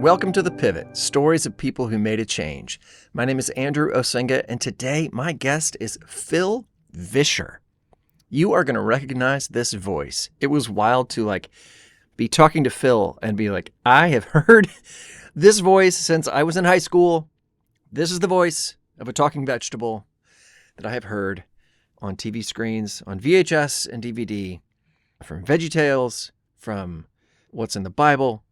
Welcome to The Pivot, stories of people who made a change. My name is Andrew Osenga, and today my guest is Phil Vischer. You are going to recognize this voice. It was wild to be talking to Phil and be like, I have heard this voice since I was in high school. This is the voice of a talking vegetable that I have heard on TV screens, on VHS and DVD, from VeggieTales, from What's in the Bible,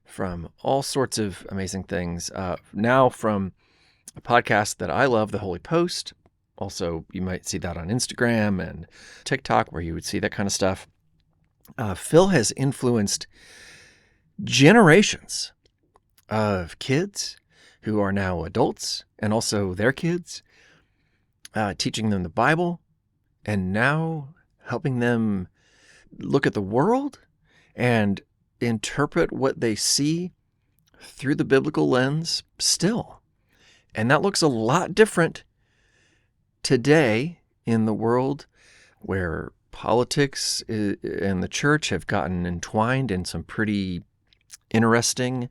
from all sorts of amazing things. Now from a podcast that I love, The Holy Post. Also, you might see that on Instagram and TikTok where you would see that kind of stuff. Phil has influenced generations of kids who are now adults and also their kids, teaching them the Bible and now helping them look at the world and interpret what they see through the biblical lens still. And that looks a lot different today in the world where politics and the church have gotten entwined in some pretty interesting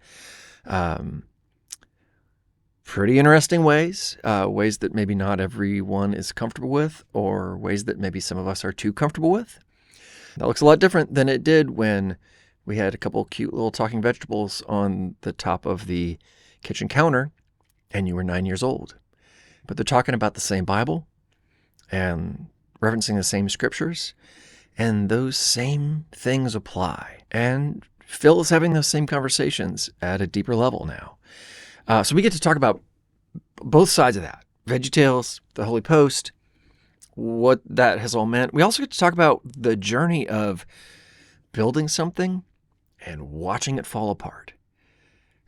ways, ways that maybe not everyone is comfortable with, or ways that maybe some of us are too comfortable with. That looks a lot different than it did when we had a couple cute little talking vegetables on the top of the kitchen counter and you were 9 years old. But they're talking about the same Bible and referencing the same scriptures, and those same things apply. And Phil is having those same conversations at a deeper level now. So we get to talk about both sides of that. VeggieTales, The Holy Post, what that has all meant. We also get to talk about the journey of building something and watching it fall apart.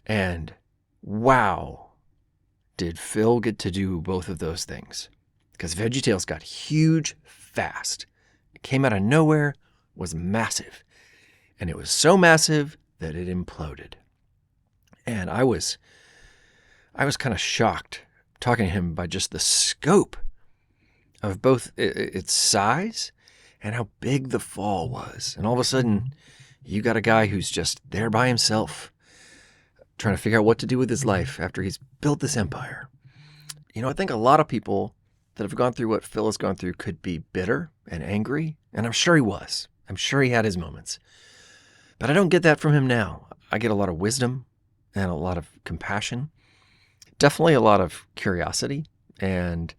And wow, did Phil get to do both of those things. Because VeggieTales got huge fast. It came out of nowhere, was massive. And it was so massive that it imploded. And I was kind of shocked talking to him by just the scope of both its size and how big the fall was. And all of a sudden, you got a guy who's just there by himself, trying to figure out what to do with his life after he's built this empire. You know, I think a lot of people that have gone through what Phil has gone through could be bitter and angry, and I'm sure he was. I'm sure he had his moments. But I don't get that from him now. I get a lot of wisdom and a lot of compassion, definitely a lot of curiosity and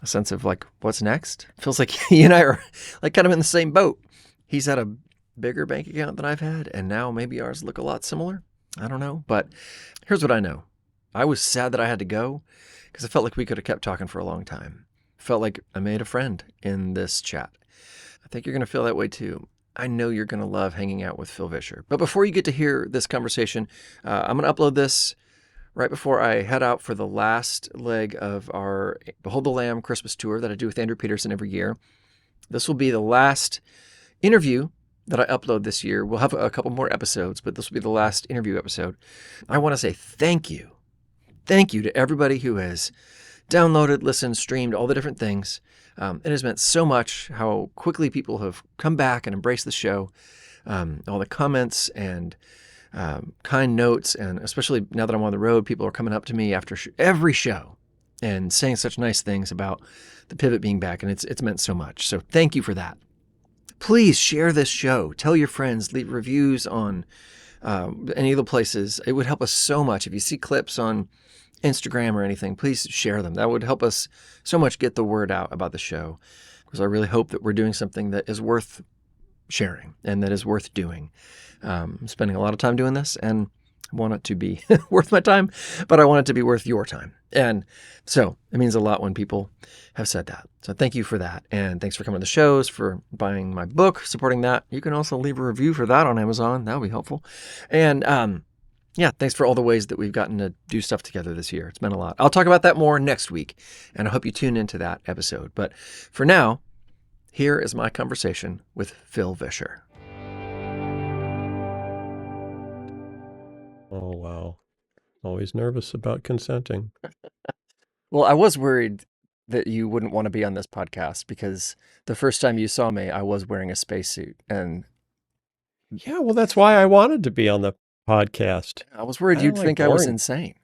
a sense of what's next. Feels like he and I are kind of in the same boat. He's had a bigger bank account than I've had, and now maybe ours look a lot similar. I don't know, but here's what I know. I was sad that I had to go because I felt like we could have kept talking for a long time. Felt like I made a friend in this chat. I think you're going to feel that way too. I know you're going to love hanging out with Phil Vischer. But before you get to hear this conversation, I'm going to upload this right before I head out for the last leg of our Behold the Lamb Christmas tour that I do with Andrew Peterson every year. This will be the last interview that I upload this year. We'll have a couple more episodes, but this will be the last interview episode. I want to say thank you. Thank you to everybody who has downloaded, listened, streamed, all the different things. It has meant so much how quickly people have come back and embraced the show. All the comments and kind notes, and especially now that I'm on the road, people are coming up to me after every show and saying such nice things about the Pivot being back, and it's meant so much. So thank you for that. Please share this show. Tell your friends. Leave reviews on any of the places. It would help us so much. If you see clips on Instagram or anything, please share them. That would help us so much get the word out about the show, because I really hope that we're doing something that is worth sharing and that is worth doing. I'm spending a lot of time doing this, and I want it to be worth my time, but I want it to be worth your time. And so it means a lot when people have said that. So thank you for that. And thanks for coming to the shows, for buying my book, supporting that. You can also leave a review for that on Amazon. That would be helpful. And yeah, thanks for all the ways that we've gotten to do stuff together this year. It's meant a lot. I'll talk about that more next week, and I hope you tune into that episode. But for now, here is my conversation with Phil Vischer. Oh, wow. Always nervous about consenting. Well, I was worried that you wouldn't want to be on this podcast because the first time you saw me, I was wearing a spacesuit. And Yeah, well, that's why I wanted to be on the podcast. I was worried I you'd don't like think I was boring. insane.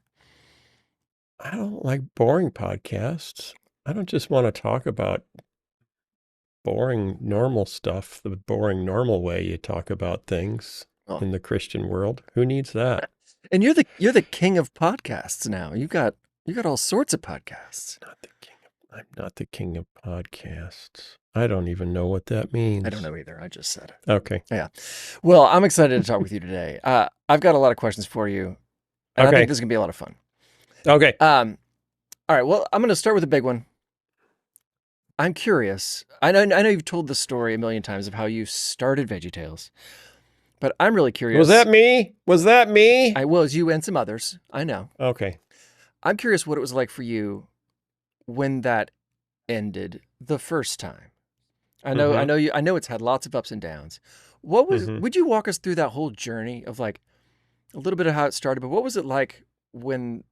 I don't like boring podcasts. I don't just want to talk about boring normal stuff, the boring normal way you talk about things Oh. in the Christian world. Who needs that? And you're the king of podcasts now. You got all sorts of podcasts. I'm not the king of podcasts. I don't even know what that means. I don't know either. I just said it. Okay. Yeah. Well, I'm excited to talk with you today. I've got a lot of questions for you, and I Okay. think this is gonna be a lot of fun. Okay. All right. Well, I'm gonna start with a big one. I'm curious. I know you've told the story a million times of how you started VeggieTales, but I'm really curious. Was that me? Was that me? I was you and some others. I know. Okay. I'm curious what it was like for you when that ended the first time. I know it's had lots of ups and downs. What was would you walk us through that whole journey of like a little bit of how it started, but what was it like when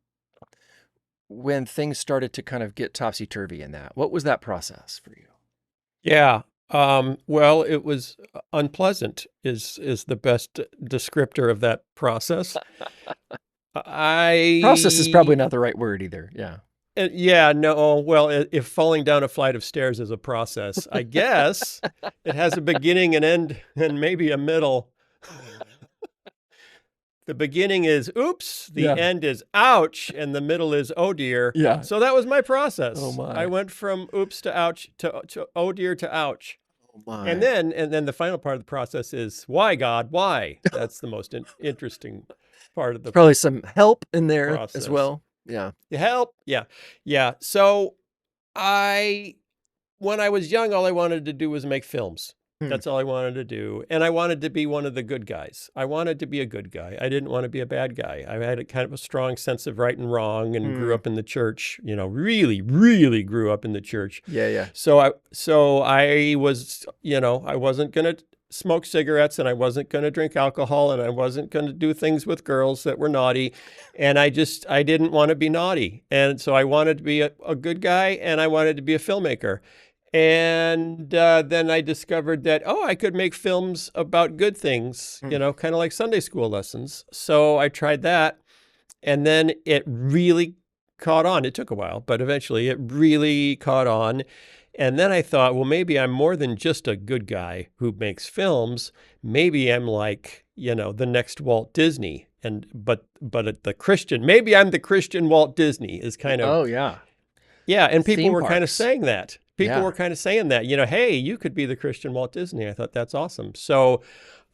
things started to kind of get topsy-turvy in that? What was that process for you? Yeah. Well, it was unpleasant is the best descriptor of that process. Process is probably not the right word either. Yeah. Yeah, no. Well, if falling down a flight of stairs is a process, I guess it has a beginning and end and maybe a middle. The beginning is oops, the end is ouch, and the middle is oh dear. Yeah. So that was my process. Oh my. I went from oops to ouch to oh dear to ouch. Oh my. And then the final part of the process is why God, why? That's the most interesting part of the probably some help in there process as well. Yeah. Help. Yeah. Yeah. So when I was young, all I wanted to do was make films. That's all I wanted to do. And I wanted to be one of the good guys. I wanted to be a good guy. I didn't want to be a bad guy. I had a kind of a strong sense of right and wrong and grew up in the church, really, really grew up in the church. Yeah. Yeah. So I was, I wasn't going to smoke cigarettes and I wasn't going to drink alcohol and I wasn't going to do things with girls that were naughty. And I didn't want to be naughty. And so I wanted to be a good guy and I wanted to be a filmmaker. And then I discovered that, I could make films about good things, kind of like Sunday school lessons. So I tried that. And then it really caught on. It took a while, but eventually it really caught on. And then I thought, well, maybe I'm more than just a good guy who makes films. Maybe I'm like, the next Walt Disney. But the Christian, maybe I'm the Christian Walt Disney is kind of. Oh, yeah. Yeah. And people Theme were kind of parks. saying that. People were kind of saying that, hey, you could be the Christian Walt Disney. I thought that's awesome. So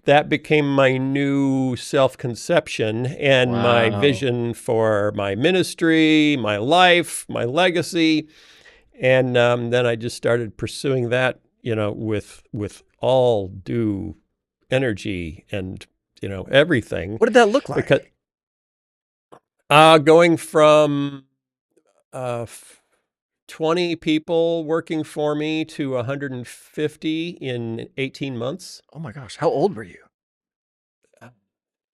that became my new self-conception and my vision for my ministry, my life, my legacy. And then I just started pursuing that, with all due energy and, everything. What did that look like? Because going from 20 people working for me to 150 in 18 months. Oh my gosh. How old were you?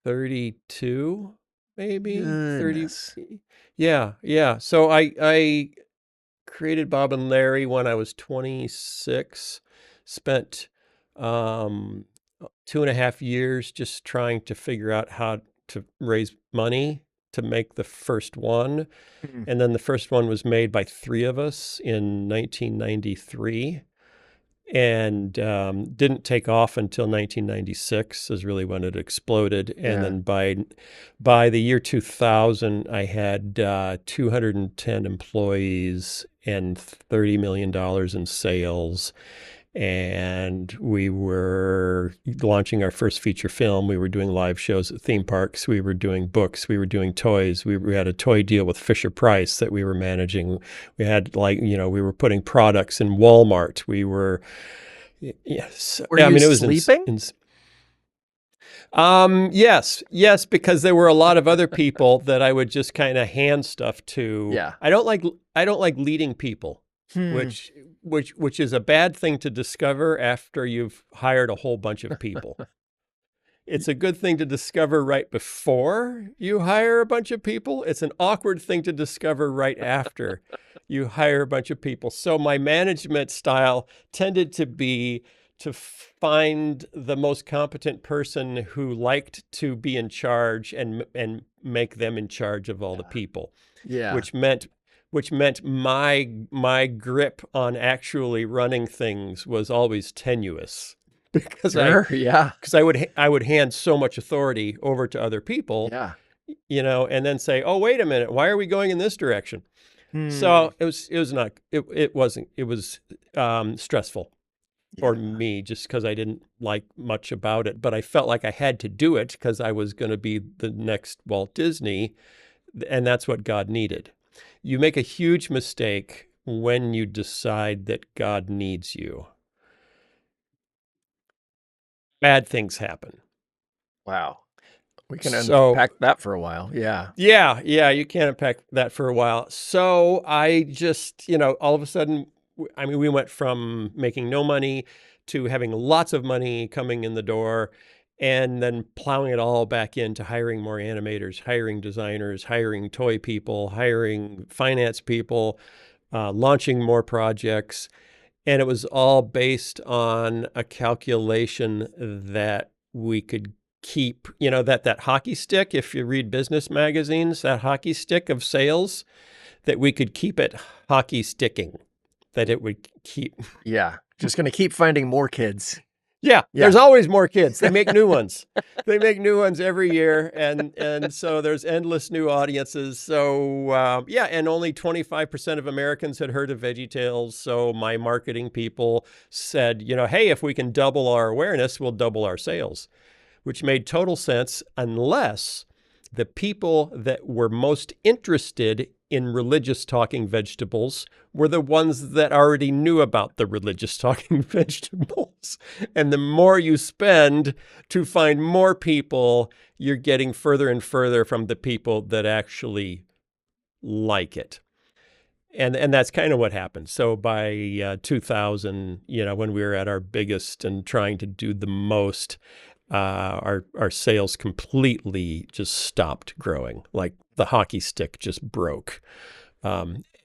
32, maybe. Goodness. 30. Yeah. So I created Bob and Larry when I was 26, spent 2.5 years just trying to figure out how to raise money to make the first one. And then the first one was made by 3 of us in 1993 and didn't take off until 1996 is really when it exploded. And then by the year 2000, I had 210 employees and $30 million in sales. And we were launching our first feature film. We were doing live shows at theme parks. We were doing books. We were doing toys. We had a toy deal with Fisher-Price that we were managing. We had we were putting products in Walmart. We were, yes. Were you sleeping? Yes, because there were a lot of other people that I would just kind of hand stuff to. Yeah. I don't like leading people. Which is a bad thing to discover after you've hired a whole bunch of people. It's a good thing to discover right before you hire a bunch of people. It's an awkward thing to discover right after you hire a bunch of people. So my management style tended to be to find the most competent person who liked to be in charge and make them in charge of all the people, Yeah. which meant my grip on actually running things was always tenuous because Sure. Yeah. I would hand so much authority over to other people, Yeah. and then say, "Oh, wait a minute, why are we going in this direction?" Hmm. So it was stressful for Yeah. me just because I didn't like much about it, but I felt like I had to do it because I was going to be the next Walt Disney, and that's what God needed. You make a huge mistake when you decide that God needs you. Bad things happen. Wow. We can So unpack that for a while. Yeah. yeah, you can't unpack that for a while. So I just, all of a sudden, I mean, we went from making no money to having lots of money coming in the door and then plowing it all back into hiring more animators, hiring designers, hiring toy people, hiring finance people, launching more projects. And it was all based on a calculation that we could keep, that hockey stick, if you read business magazines, that hockey stick of sales, that we could keep it hockey sticking, that it would keep. Yeah. Just going to keep finding more kids. Yeah, Yeah. there's always more kids. They make new ones. They make new ones every year, and so there's endless new audiences. So and only 25% of Americans had heard of VeggieTales. So my marketing people said, hey, if we can double our awareness, we'll double our sales, which made total sense unless the people that were most interested in religious talking vegetables were the ones that already knew about the religious talking vegetables. And the more you spend to find more people, you're getting further and further from the people that actually like it. And that's kind of what happened. So by 2000, when we were at our biggest and trying to do the most, our sales completely just stopped growing. Like the hockey stick just broke.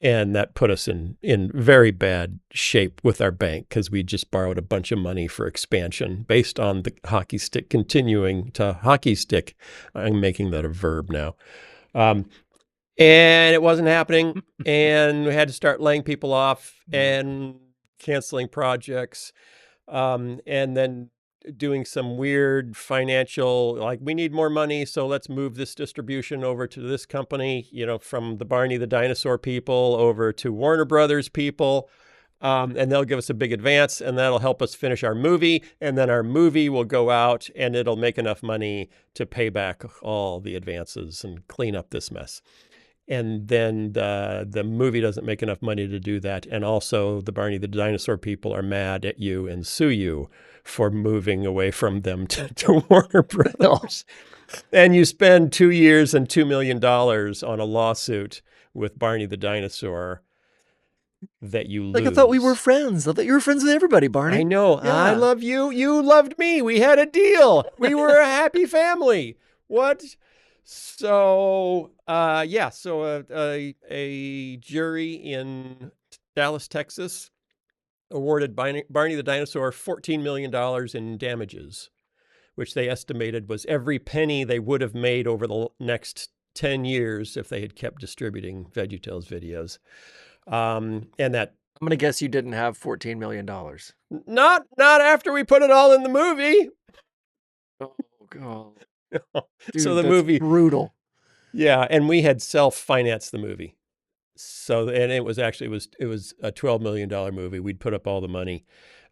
And that put us in very bad shape with our bank because we just borrowed a bunch of money for expansion based on the hockey stick continuing to hockey stick. I'm making that a verb now. And it wasn't happening. And we had to start laying people off and canceling projects. And then doing some weird financial, like, we need more money, so let's move this distribution over to this company, from the Barney the Dinosaur people over to Warner Brothers people. And they'll give us a big advance, and that'll help us finish our movie. And then our movie will go out, and it'll make enough money to pay back all the advances and clean up this mess. And then the movie doesn't make enough money to do that. And also the Barney the Dinosaur people are mad at you and sue you for moving away from them to Warner Brothers. And you spend 2 years and $2 million on a lawsuit with Barney the Dinosaur that you lose. Like, I thought we were friends. I thought you were friends with everybody, Barney. I know. Yeah. I love you. You loved me. We had a deal. We were a happy family. What? So, so a jury in Dallas, Texas, awarded Barney the Dinosaur $14 million in damages, which they estimated was every penny they would have made over the next 10 years if they had kept distributing VeggieTales videos. And that, I'm going to guess you didn't have $14 million. not after we put it all in the movie. Oh, God. Dude, so the movie, brutal. Yeah, and we had self-financed the movie. So, and it was a $12 million movie. We'd put up all the money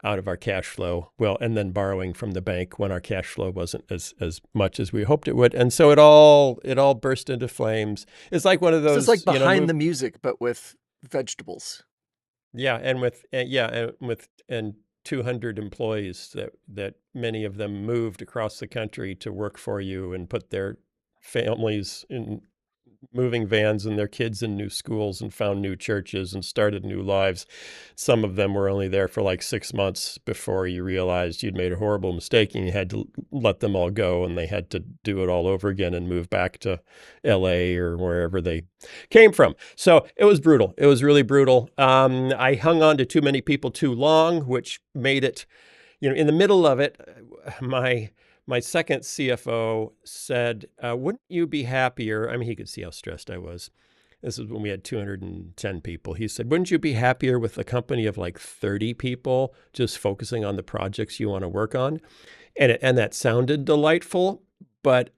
out of our cash flow, and then borrowing from the bank when our cash flow wasn't as much as we hoped it would. And so it all burst into flames. It's like one of those. So it's like behind the music, but with vegetables. Yeah, and with 200 employees that many of them moved across the country to work for you and put their families in moving vans and their kids in new schools and found new churches and started new lives. Some of them were only there for like 6 months before you realized you'd made a horrible mistake and you had to let them all go, and they had to do it all over again and move back to LA or wherever they came from. So it was brutal. It was really brutal. I hung on to too many people too long, which made it, in the middle of it, my second CFO said, wouldn't you be happier? I mean, he could see how stressed I was. This is when we had 210 people. He said, wouldn't you be happier with a company of like 30 people just focusing on the projects you want to work on? And that sounded delightful, but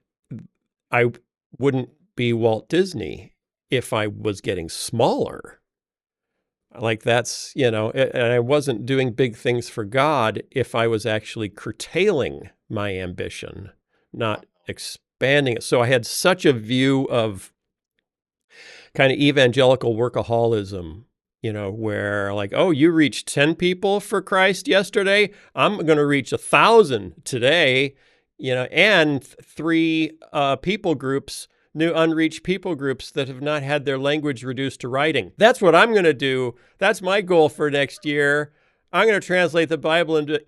I wouldn't be Walt Disney if I was getting smaller. Like that's, and I wasn't doing big things for God if I was actually curtailing my ambition, not expanding it. So I had such a view of kind of evangelical workaholism, where like, oh, you reached 10 people for Christ yesterday. I'm going to reach 1,000 today, and three people groups, new unreached people groups that have not had their language reduced to writing. That's what I'm going to do. That's my goal for next year. I'm going to translate the Bible into,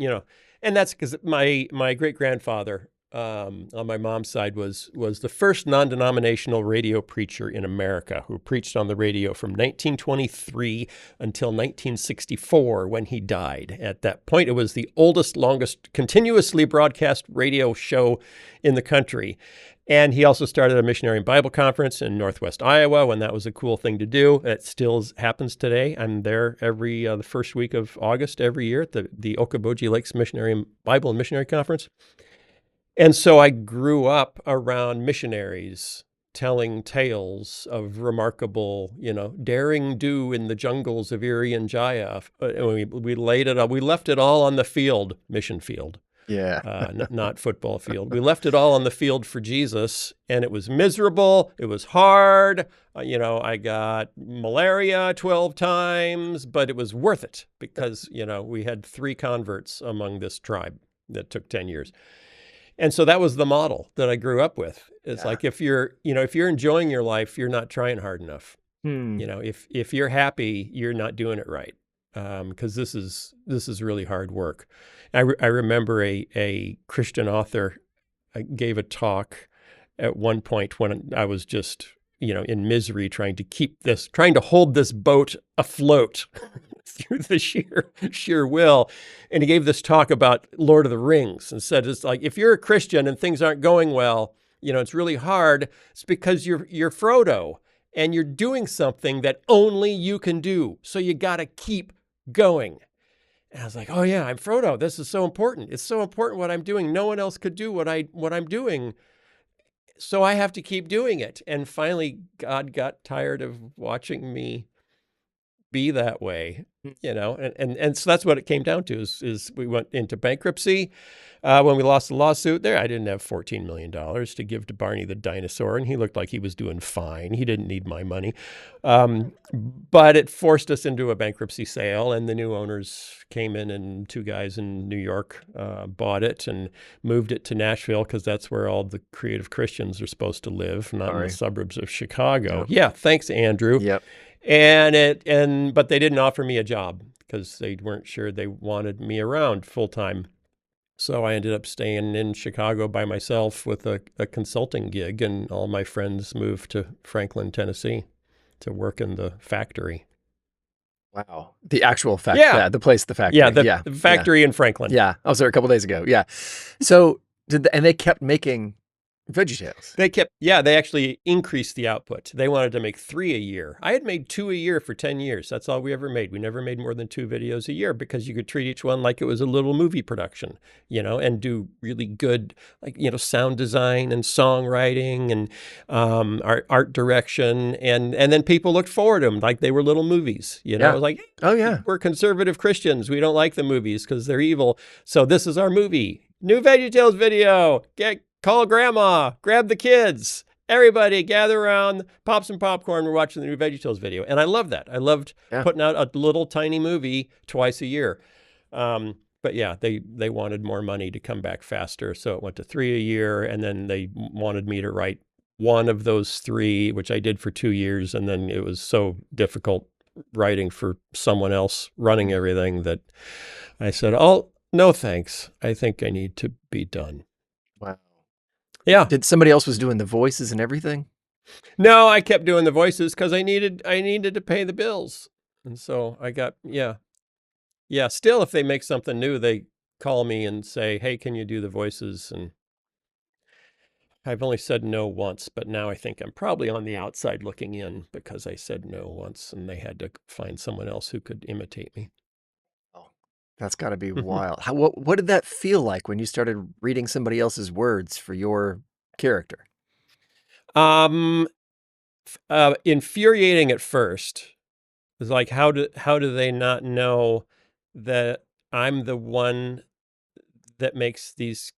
and that's because my great-grandfather on my mom's side was the first non-denominational radio preacher in America who preached on the radio from 1923 until 1964 when he died. At that point, it was the oldest, longest continuously broadcast radio show in the country. And he also started a missionary Bible conference in Northwest Iowa when that was a cool thing to do. It still happens today. I'm there every the first week of August every year at the Okoboji Lakes Missionary Bible and Missionary Conference. And so I grew up around missionaries telling tales of remarkable, daring do in the jungles of Irian Jaya. We laid it up. We left it all on the field, mission field. Yeah. Not football field. We left it all on the field for Jesus, and it was miserable. It was hard. I got malaria 12 times, but it was worth it because, we had 3 converts among this tribe that took 10 years. And so that was the model that I grew up with. It's like if you're enjoying your life, you're not trying hard enough. If you're happy, you're not doing it right. Because this is really hard work. I remember a Christian author gave a talk at one point when I was just in misery trying to hold this boat afloat through the sheer will. And he gave this talk about Lord of the Rings and said, it's like, if you're a Christian and things aren't going well, it's really hard. It's because you're Frodo and you're doing something that only you can do. So you got to keep going. And I was like, oh yeah, I'm Frodo. This is so important. It's so important what I'm doing. No one else could do what I'm doing. So I have to keep doing it. And finally, God got tired of watching me be that way, and so that's what it came down to is we went into bankruptcy. When we lost the lawsuit there, I didn't have $14 million to give to Barney the dinosaur, and he looked like he was doing fine. He didn't need my money. But it forced us into a bankruptcy sale, and the new owners came in, and 2 guys in New York bought it and moved it to Nashville because that's where all the creative Christians are supposed to live, not in the suburbs of Chicago. Yep. Yeah, thanks, Andrew. Yep. But they didn't offer me a job because they weren't sure they wanted me around full time. So I ended up staying in Chicago by myself with a consulting gig, and all my friends moved to Franklin, Tennessee to work in the factory. Wow. The actual factory. Yeah. The place, the factory. Yeah. The factory in Franklin. Yeah. I was there a couple days ago. Yeah. So and they kept making VeggieTales. They actually increased the output. They wanted to make 3 a year. I had made 2 a year for 10 years. That's all we ever made. We never made more than 2 videos a year because you could treat each one like it was a little movie production, and do really good, like, sound design and songwriting and art direction. And then people looked forward to them like they were little movies, It was like, oh yeah, we're conservative Christians. We don't like the movies because they're evil. So this is our movie. New VeggieTales video. Call grandma, grab the kids, everybody gather around, pop some popcorn. We're watching the new VeggieTales video. And I love that. I loved putting out a little tiny movie twice a year. But yeah, they wanted more money to come back faster. So it went to 3 a year. And then they wanted me to write one of those 3, which I did for 2 years. And then it was so difficult writing for someone else running everything that I said, oh, no, thanks. I think I need to be done. Wow. Yeah. Did somebody else was doing the voices and everything? No, I kept doing the voices because I needed to pay the bills. And so I got, yeah. Still, if they make something new, they call me and say, hey, can you do the voices? And I've only said no once, but now I think I'm probably on the outside looking in because I said no once and they had to find someone else who could imitate me. Oh, that's got to be wild. What did that feel like when you started reading somebody else's words for your character? Um, Infuriating at first. It's like, how do they not know that I'm the one that makes these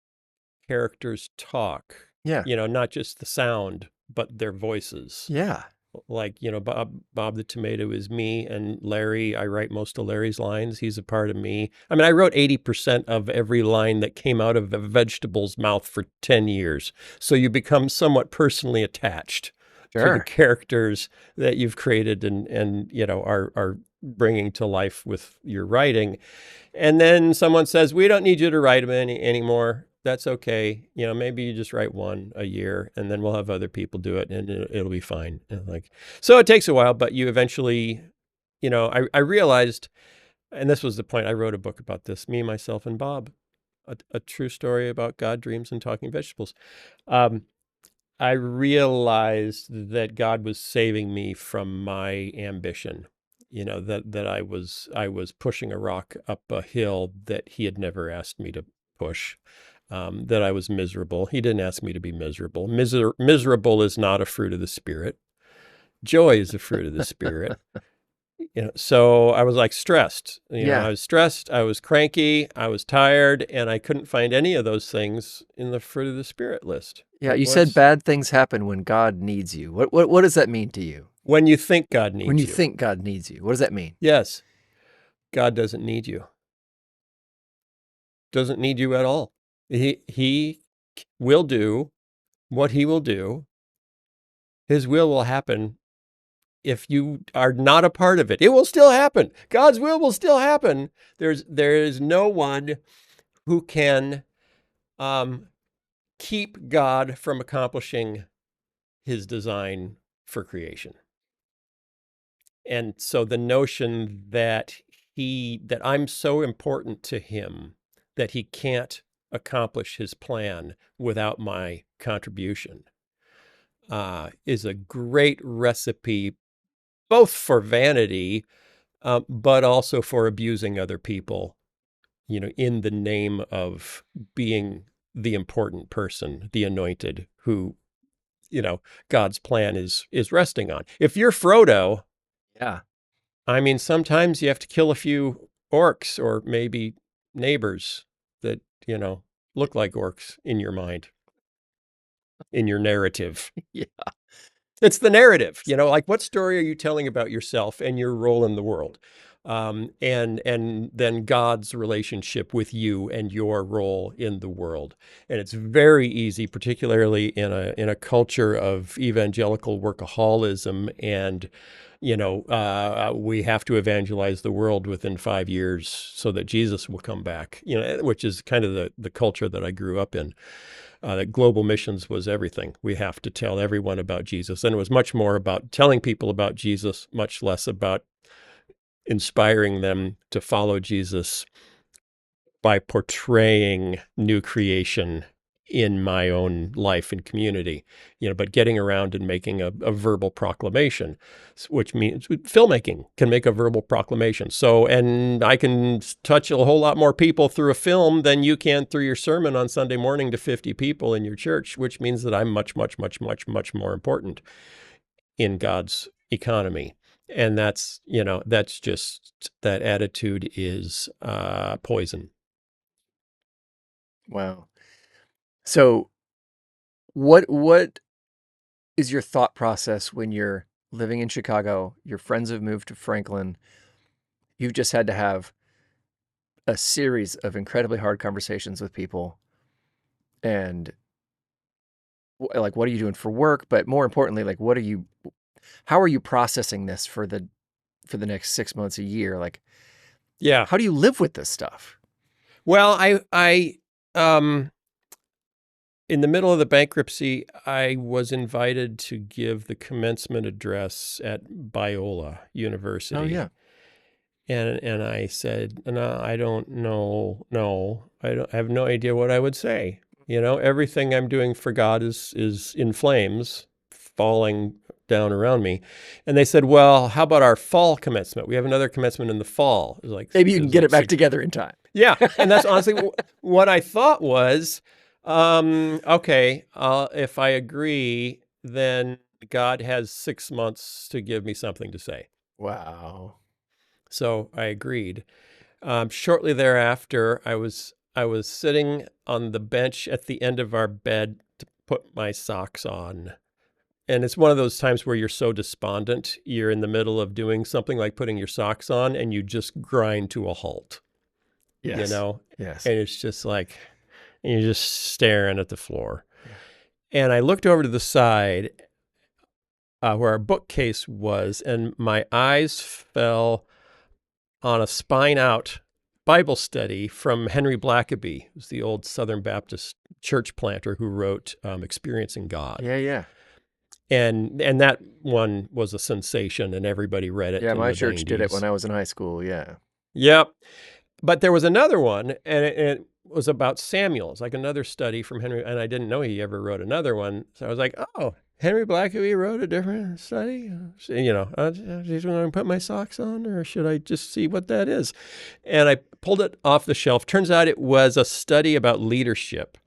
characters talk? Yeah. Not just the sound, but their voices. Yeah. Like, Bob the Tomato is me, and Larry, I write most of Larry's lines. He's a part of me. I mean, I wrote 80% of every line that came out of a vegetable's mouth for 10 years. So you become somewhat personally attached to the Sure. characters that you've created and are bringing to life with your writing. And then someone says, we don't need you to write them anymore. That's okay. Maybe you just write one a year and then we'll have other people do it and it'll be fine. And so it takes a while, but you eventually, I realized, and this was the point, I wrote a book about this, Me, Myself, and Bob, a true story about God, dreams, and talking vegetables. I realized that God was saving me from my ambition. That I was pushing a rock up a hill that he had never asked me to push. That I was miserable. He didn't ask me to be miserable. Miserable is not a fruit of the Spirit. Joy is a fruit of the Spirit. So I was like stressed. Yeah. I was stressed. I was cranky. I was tired, and I couldn't find any of those things in the fruit of the Spirit list. Yeah. You said bad things happen when God needs you. What does that mean to you? When you think God needs you. When you think God needs you, what does that mean? Yes, God doesn't need you. Doesn't need you at all. He will do what he will do. His will happen. If you are not a part of it, it will still happen. God's will still happen. There is no one who can keep God from accomplishing his design for creation. And so the notion that I'm so important to him that he can't accomplish his plan without my contribution is a great recipe, both for vanity, but also for abusing other people, in the name of being the important person, the anointed, who, God's plan is resting on. If you're Frodo, Yeah. I mean, sometimes you have to kill a few orcs or maybe neighbors that, look like orcs in your mind, in your narrative. Yeah. It's the narrative, like what story are you telling about yourself and your role in the world? And then God's relationship with you and your role in the world. And it's very easy, particularly in a culture of evangelical workaholism and we have to evangelize the world within 5 years so that Jesus will come back, which is kind of the culture that I grew up in. That global missions was everything. We have to tell everyone about Jesus. And it was much more about telling people about Jesus, much less about inspiring them to follow Jesus by portraying new creation in my own life and community, but getting around and making a verbal proclamation, which means filmmaking can make a verbal proclamation. So, and I can touch a whole lot more people through a film than you can through your sermon on Sunday morning to 50 people in your church, which means that I'm much, much, much, much, much more important in God's economy. And that's just, that attitude is poison. Wow. So what is your thought process when you're living in Chicago, your friends have moved to Franklin, you've just had to have a series of incredibly hard conversations with people, and like what are you doing for work, but more importantly, like how are you processing this for the next 6 months, a year? Like, Yeah. how do you live with this stuff? Well, I in the middle of the bankruptcy, I was invited to give the commencement address at Biola University. Oh yeah. And I said, no, I don't know. No, I have no idea what I would say. Everything I'm doing for God is in flames, falling down around me. And they said, well, how about our fall commencement? We have another commencement in the fall. Maybe you can get it back together in time. Yeah. And that's honestly what I thought was, okay, if I agree, then God has 6 months to give me something to say. Wow. So I agreed. Shortly thereafter, I was sitting on the bench at the end of our bed to put my socks on. And it's one of those times where you're so despondent, you're in the middle of doing something like putting your socks on, and you just grind to a halt. Yes. Yes. And it's just like, and you're just staring at the floor. Yeah. And I looked over to the side where our bookcase was, and my eyes fell on a spine out Bible study from Henry Blackaby, who's the old Southern Baptist church planter who wrote Experiencing God. Yeah. And that one was a sensation, and everybody read it. Yeah, in my the church 90s. did it when I was in high school. Yeah. Yep. But there was another one, and it was about Samuel. It's like another study from Henry, and I didn't know he ever wrote another one. So I was like, oh, Henry Blackaby wrote a different study? So, just going to put my socks on, or should I just see what that is? And I pulled it off the shelf. Turns out it was a study about leadership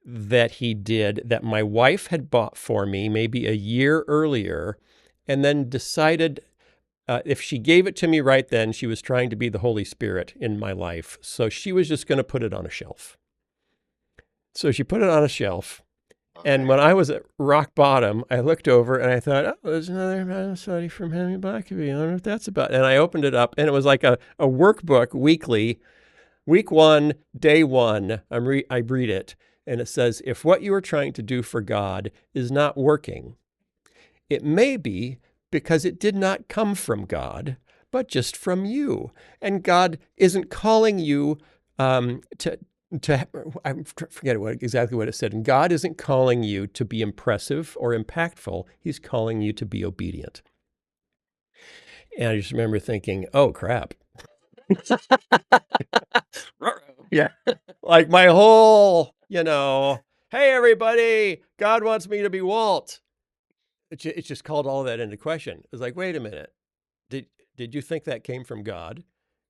that he did, that my wife had bought for me maybe a year earlier, and then decided if she gave it to me right then, she was trying to be the Holy Spirit in my life. So she was just going to put it on a shelf. So she put it on a shelf. Okay. And when I was at rock bottom, I looked over and I thought, oh, there's another Bible study from Henry Blackaby. I wonder what that's about. And I opened it up, and it was like a workbook weekly. Week 1, day 1, I read it. And it says, if what you are trying to do for God is not working, it may be because it did not come from God, but just from you. And God isn't calling you to I forget exactly what it said. And God isn't calling you to be impressive or impactful. He's calling you to be obedient. And I just remember thinking, oh, crap. Yeah. Like my whole, hey, everybody, God wants me to be Walt. It just called all that into question. It was like, wait a minute. Did you think that came from God?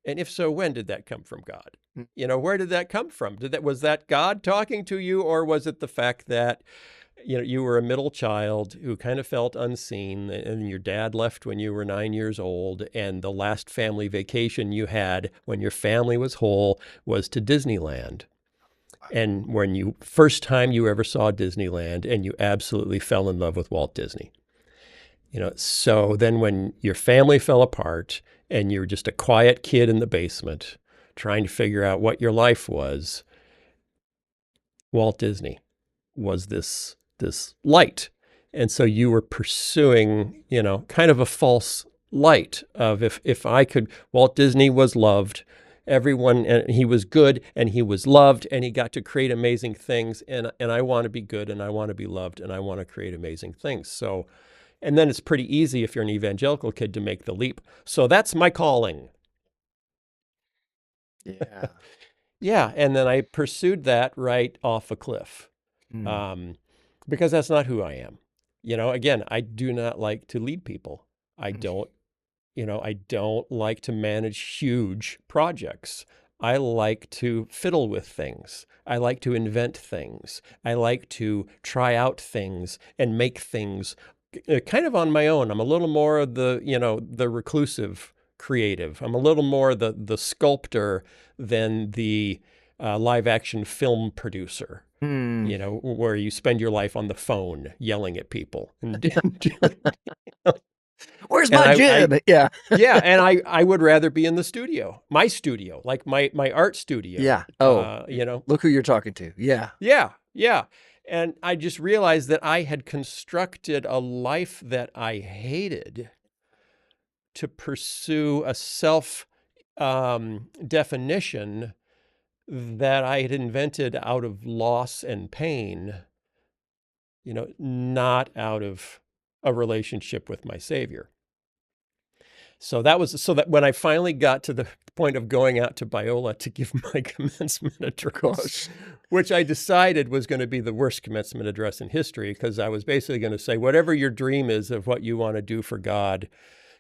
And if so, when did that come from God? Where did that come from? Was that God talking to you, or was it the fact that, you were a middle child who kind of felt unseen, and your dad left when you were 9 years old, and the last family vacation you had when your family was whole was to Disneyland? And when first time you ever saw Disneyland, and you absolutely fell in love with Walt Disney. So then when your family fell apart and you were just a quiet kid in the basement trying to figure out what your life was, Walt Disney was this light. And so you were pursuing, kind of a false light of if I could, Walt Disney was loved, everyone, and he was good and he was loved and he got to create amazing things. And I want to be good and I want to be loved and I want to create amazing things. So, and then it's pretty easy if you're an evangelical kid to make the leap. So that's my calling. Yeah. Yeah. And then I pursued that right off a cliff because that's not who I am. Again, I do not like to lead people. I don't like to manage huge projects. I like to fiddle with things. I like to invent things. I like to try out things and make things kind of on my own. I'm a little more of the reclusive creative. I'm a little more the sculptor than the live action film producer. Where you spend your life on the phone yelling at people. Where's my jib? Yeah. Yeah. And I would rather be in the studio, my studio, like my art studio. Yeah. Oh, look who you're talking to. Yeah. Yeah. Yeah. And I just realized that I had constructed a life that I hated to pursue a self definition that I had invented out of loss and pain, not out of a relationship with my Savior. So that when I finally got to the point of going out to Biola to give my commencement address, which I decided was going to be the worst commencement address in history, because I was basically going to say, whatever your dream is of what you want to do for God,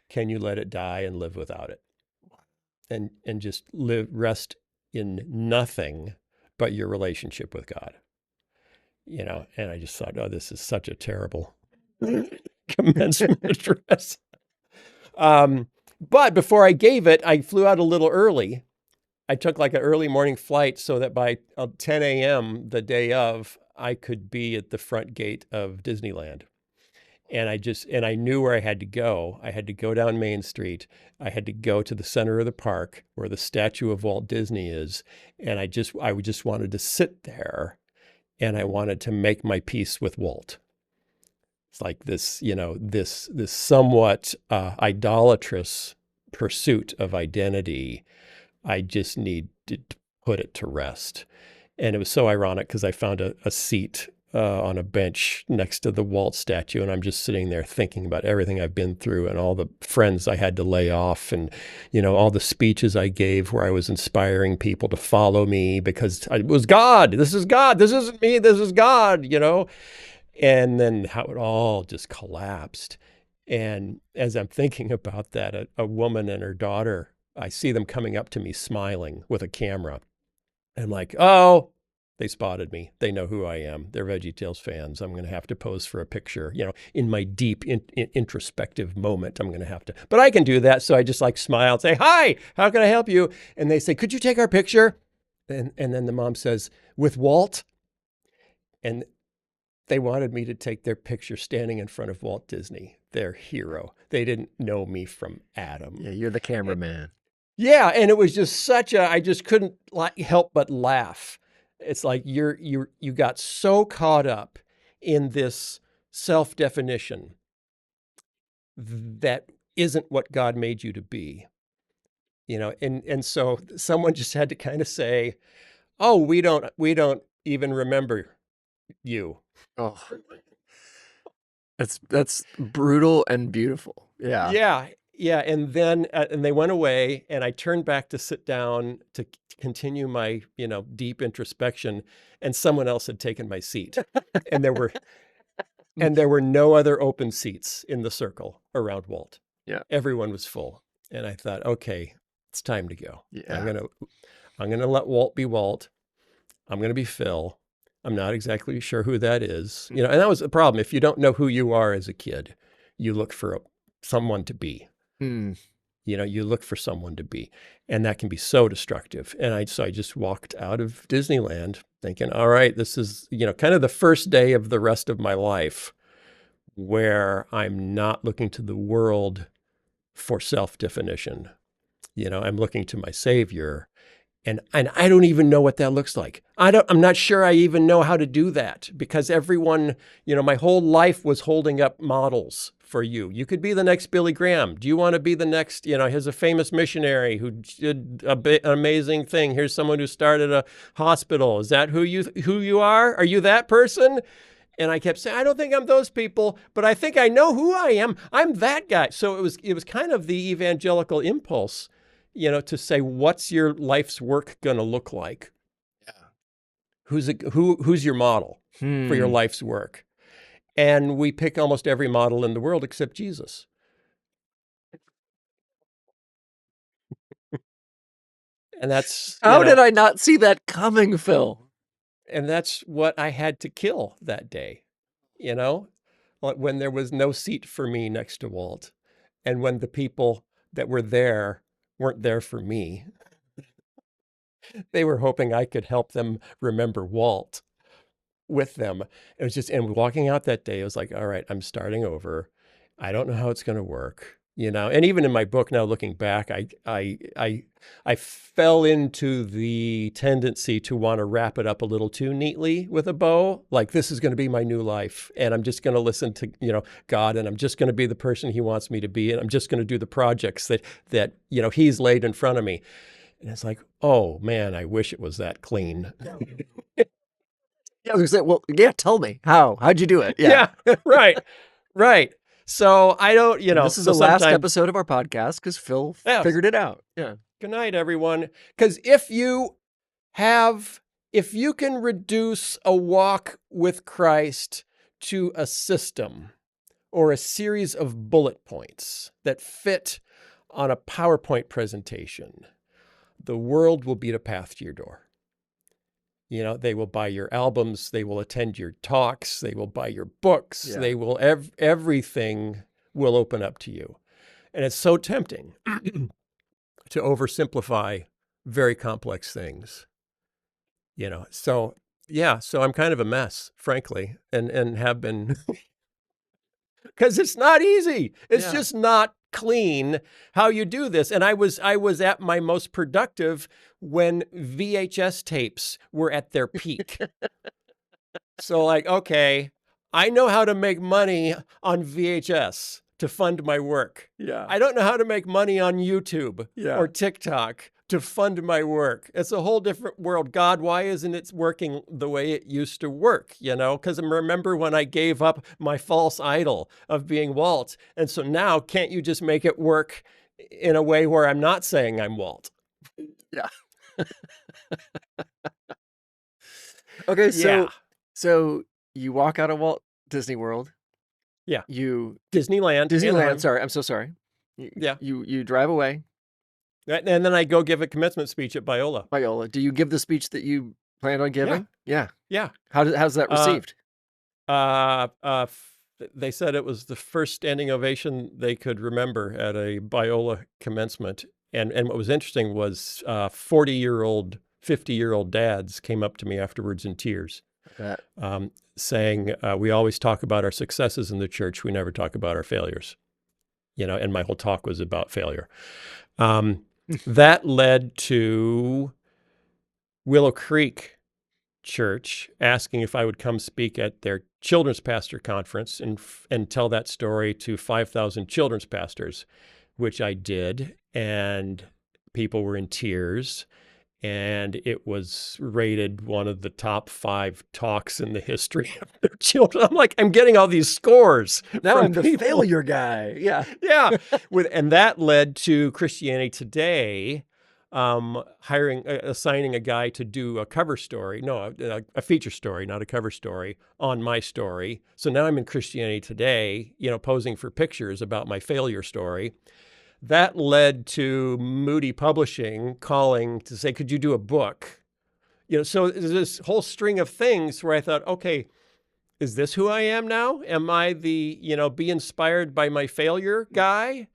can you let it die and live without it? And just rest in nothing but your relationship with God. And I just thought, oh, this is such a terrible commencement address. But before I gave it, I flew out a little early. I took like an early morning flight so that by 10 a.m. the day of, I could be at the front gate of Disneyland. And I knew where I had to go. I had to go down Main Street. I had to go to the center of the park where the statue of Walt Disney is. And I just wanted to sit there, and I wanted to make my peace with Walt. It's like this, this somewhat idolatrous pursuit of identity. I just need to put it to rest. And it was so ironic because I found a seat on a bench next to the Walt statue, and I'm just sitting there thinking about everything I've been through and all the friends I had to lay off, and all the speeches I gave where I was inspiring people to follow me because it was God. This is God. This isn't me. This is God. And then how it all just collapsed. And as I'm thinking about that, a woman and her daughter, I see them coming up to me smiling with a camera. And I'm like, oh, they spotted me. They know who I am. They're VeggieTales fans. I'm going to have to pose for a picture. In my deep introspective moment, I'm going to have to. But I can do that. So I just smile and say, hi, how can I help you? And they say, could you take our picture? And then the mom says, with Walt? And they wanted me to take their picture standing in front of Walt Disney, their hero. They didn't know me from Adam. Yeah, you're the cameraman. Yeah, and it was just I just couldn't help but laugh. It's like you got so caught up in this self-definition that isn't what God made you to be. And so someone just had to kind of say, "Oh, we don't even remember you." Oh, that's brutal and beautiful. Yeah. Yeah. And then and they went away, and I turned back to sit down to continue my deep introspection, and someone else had taken my seat, and there were no other open seats in the circle around Walt. Yeah. Everyone was full, and I thought, okay, it's time to go. Yeah. I'm gonna let Walt be Walt. I'm gonna be Phil. I'm not exactly sure who that is. And that was the problem. If you don't know who you are as a kid, you look for someone to be. You look for someone to be. And that can be so destructive. And so I just walked out of Disneyland thinking, all right, this is, kind of the first day of the rest of my life where I'm not looking to the world for self-definition. I'm looking to my Savior. And I don't even know what that looks like. I'm not sure I even know how to do that, because everyone, my whole life was holding up models for you. You could be the next Billy Graham. Do you want to be the next, here's a famous missionary who did an amazing thing. Here's someone who started a hospital. Is that who you are? Are you that person? And I kept saying, I don't think I'm those people, but I think I know who I am. I'm that guy. So it was kind of the evangelical impulse, to say, what's your life's work going to look like? Yeah. Who's your model for your life's work? And we pick almost every model in the world except Jesus. And that's how did I not see that coming, Phil? And that's what I had to kill that day, when there was no seat for me next to Walt, and when the people that were there weren't there for me. They were hoping I could help them remember Walt with them. It was just, and walking out that day, it was like, all right, I'm starting over. I don't know how it's going to work, and even in my book now, looking back, I fell into the tendency to want to wrap it up a little too neatly with a bow. Like, this is going to be my new life, and I'm just going to listen to, God, and I'm just going to be the person he wants me to be. And I'm just going to do the projects that he's laid in front of me. And it's like, oh man, I wish it was that clean. Yeah, I was going to say, well, yeah, tell me how'd you do it? Yeah, right. So I don't, And this is so the last sometimes, episode of our podcast because Phil yeah, figured it out. Yeah. good night, everyone. Because if you can reduce a walk with Christ to a system or a series of bullet points that fit on a PowerPoint presentation, the world will beat a path to your door. They will buy your albums, they will attend your talks, they will buy your books, Yeah. they will, everything will open up to you. And it's so tempting to oversimplify very complex things, So yeah, so I'm kind of a mess, frankly, and have been, because it's not easy. It's just not clean how you do this. And I was at my most productive when VHS tapes were at their peak. So like, okay, I know how to make money on VHS to fund my work. Yeah. I don't know how to make money on YouTube Yeah. or TikTok to fund my work. It's a whole different world. God, why isn't it working the way it used to work? Because I remember when I gave up my false idol of being Walt. And so now, can't you just make it work in a way where I'm not saying I'm Walt? Yeah. Okay, Yeah. so you walk out of Walt Disney World. Yeah. Disneyland, Anaheim. sorry. I'm so sorry. Yeah. You drive away. And then I go give a commencement speech at Biola. Do you give the speech that you planned on giving? Yeah. Yeah. How's that received? They said it was the first standing ovation they could remember at a Biola commencement. And what was interesting was 40-year-old, 50-year-old dads came up to me afterwards in tears, saying, we always talk about our successes in the church. We never talk about our failures. And my whole talk was about failure. That led to Willow Creek Church asking if I would come speak at their children's pastor conference and tell that story to 5,000 children's pastors, which I did. And people were in tears. And it was rated one of the top 5 talks in the history of their children. I'm like, I'm getting all these scores. Now I'm the failure guy. Yeah. Yeah. And that led to Christianity Today assigning a guy to do a cover story. No, a feature story, not a cover story, on my story. So now I'm in Christianity Today, posing for pictures about my failure story. That led to Moody Publishing calling to say, could you do a book? So there's this whole string of things where I thought, okay, is this who I am now? Am I the, be inspired by my failure guy?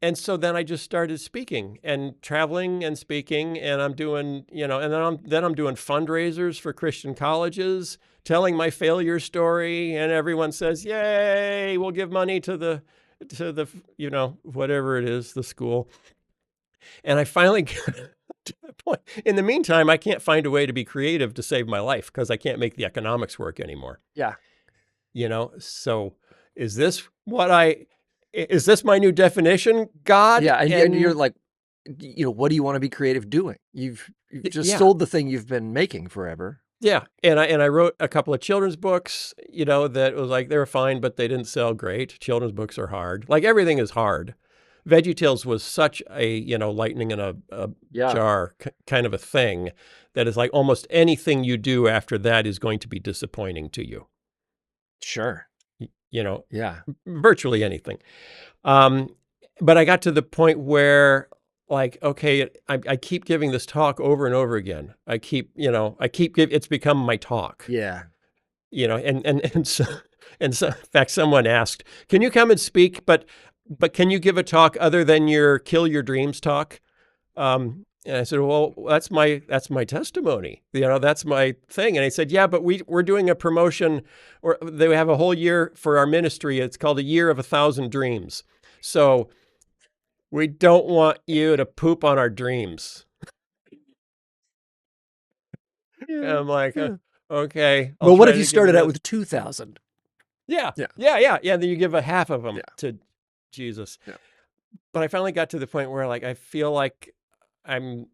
And so then I just started speaking and traveling and speaking, and I'm doing, and then I'm doing fundraisers for Christian colleges, telling my failure story, and everyone says, yay, we'll give money to the whatever it is, the school. And I finally get to the point. In the meantime, I can't find a way to be creative to save my life because I can't make the economics work anymore. Yeah. So is this my new definition, God? Yeah. And you're like, what do you want to be creative doing? You've just sold the thing you've been making forever. Yeah. And I wrote a couple of children's books, that was like, they were fine, but they didn't sell great. Children's books are hard. Like everything is hard. VeggieTales was such a, lightning in a jar kind of a thing that is like almost anything you do after that is going to be disappointing to you. Sure. Yeah. Virtually anything. But I got to the point where like, okay, I keep giving this talk over and over again. It's become my talk. Yeah. And so, in fact, someone asked, can you come and speak, but can you give a talk other than your Kill Your Dreams talk? And I said, well, that's my testimony. That's my thing. And I said, yeah, but we're doing a promotion, or they have a whole year for our ministry. It's called A Year of 1,000 Dreams. So we don't want you to poop on our dreams. And I'm like, okay. Well, what if you started out with 2,000? Yeah. Then you give a half of them to Jesus. Yeah. But I finally got to the point where like, I feel like I'm,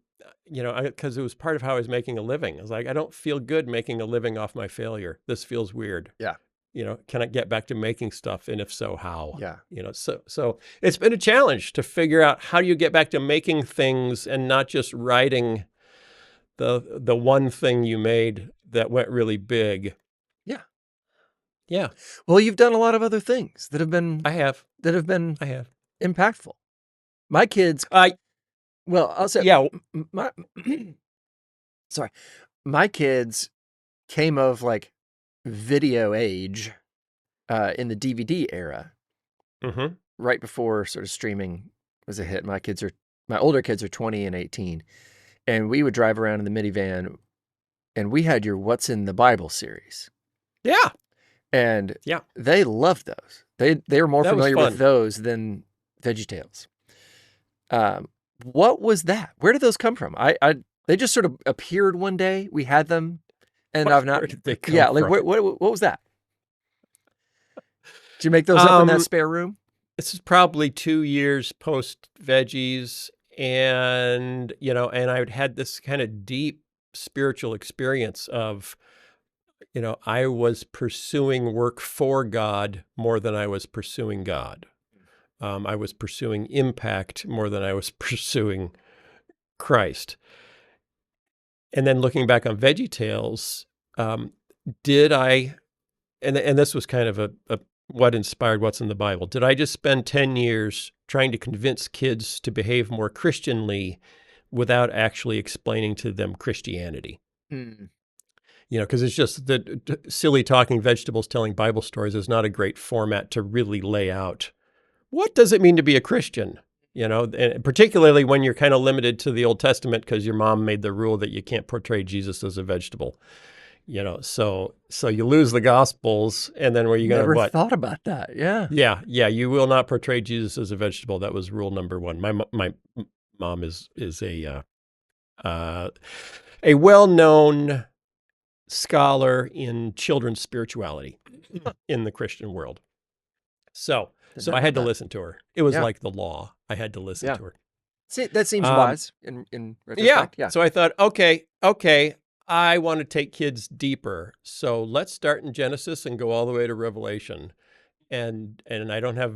because it was part of how I was making a living. I was like, I don't feel good making a living off my failure. This feels weird. Yeah. can I get back to making stuff? And if so, how? Yeah. So it's been a challenge to figure out how do you get back to making things and not just writing the one thing you made that went really big. Yeah. Yeah. Well, you've done a lot of other things that have been I have impactful. My kids, well, I'll say, yeah. my, sorry, my kids came of like video age in the DVD era, right before sort of streaming was a hit. My older kids are 20 and 18, and we would drive around in the minivan, and we had your What's in the Bible series. Yeah. And they loved those. They were more familiar with those than VeggieTales. What was that? Where did those come from? They just sort of appeared one day. We had them, and I've not. Where did they come from? Like what was that? Did you make those up in that spare room? This is probably 2 years post Veggies, and and I had this kind of deep spiritual experience of, I was pursuing work for God more than I was pursuing God. I was pursuing impact more than I was pursuing Christ. And then looking back on VeggieTales, did I, and this was kind of what inspired What's in the Bible, did I just spend 10 years trying to convince kids to behave more Christianly without actually explaining to them Christianity? Because it's just that silly talking vegetables telling Bible stories is not a great format to really lay out what does it mean to be a Christian, and particularly when you're kind of limited to the Old Testament because your mom made the rule that you can't portray Jesus as a vegetable, so you lose the Gospels, and then where you going to what? Never thought about that. Yeah. Yeah. You will not portray Jesus as a vegetable. That was rule number one. My mom is a well-known scholar in children's spirituality in the Christian world. So I had to listen to her. It was like the law. I had to listen to her. See, that seems wise in retrospect. Yeah. So I thought, okay, I want to take kids deeper. So let's start in Genesis and go all the way to Revelation. And I don't have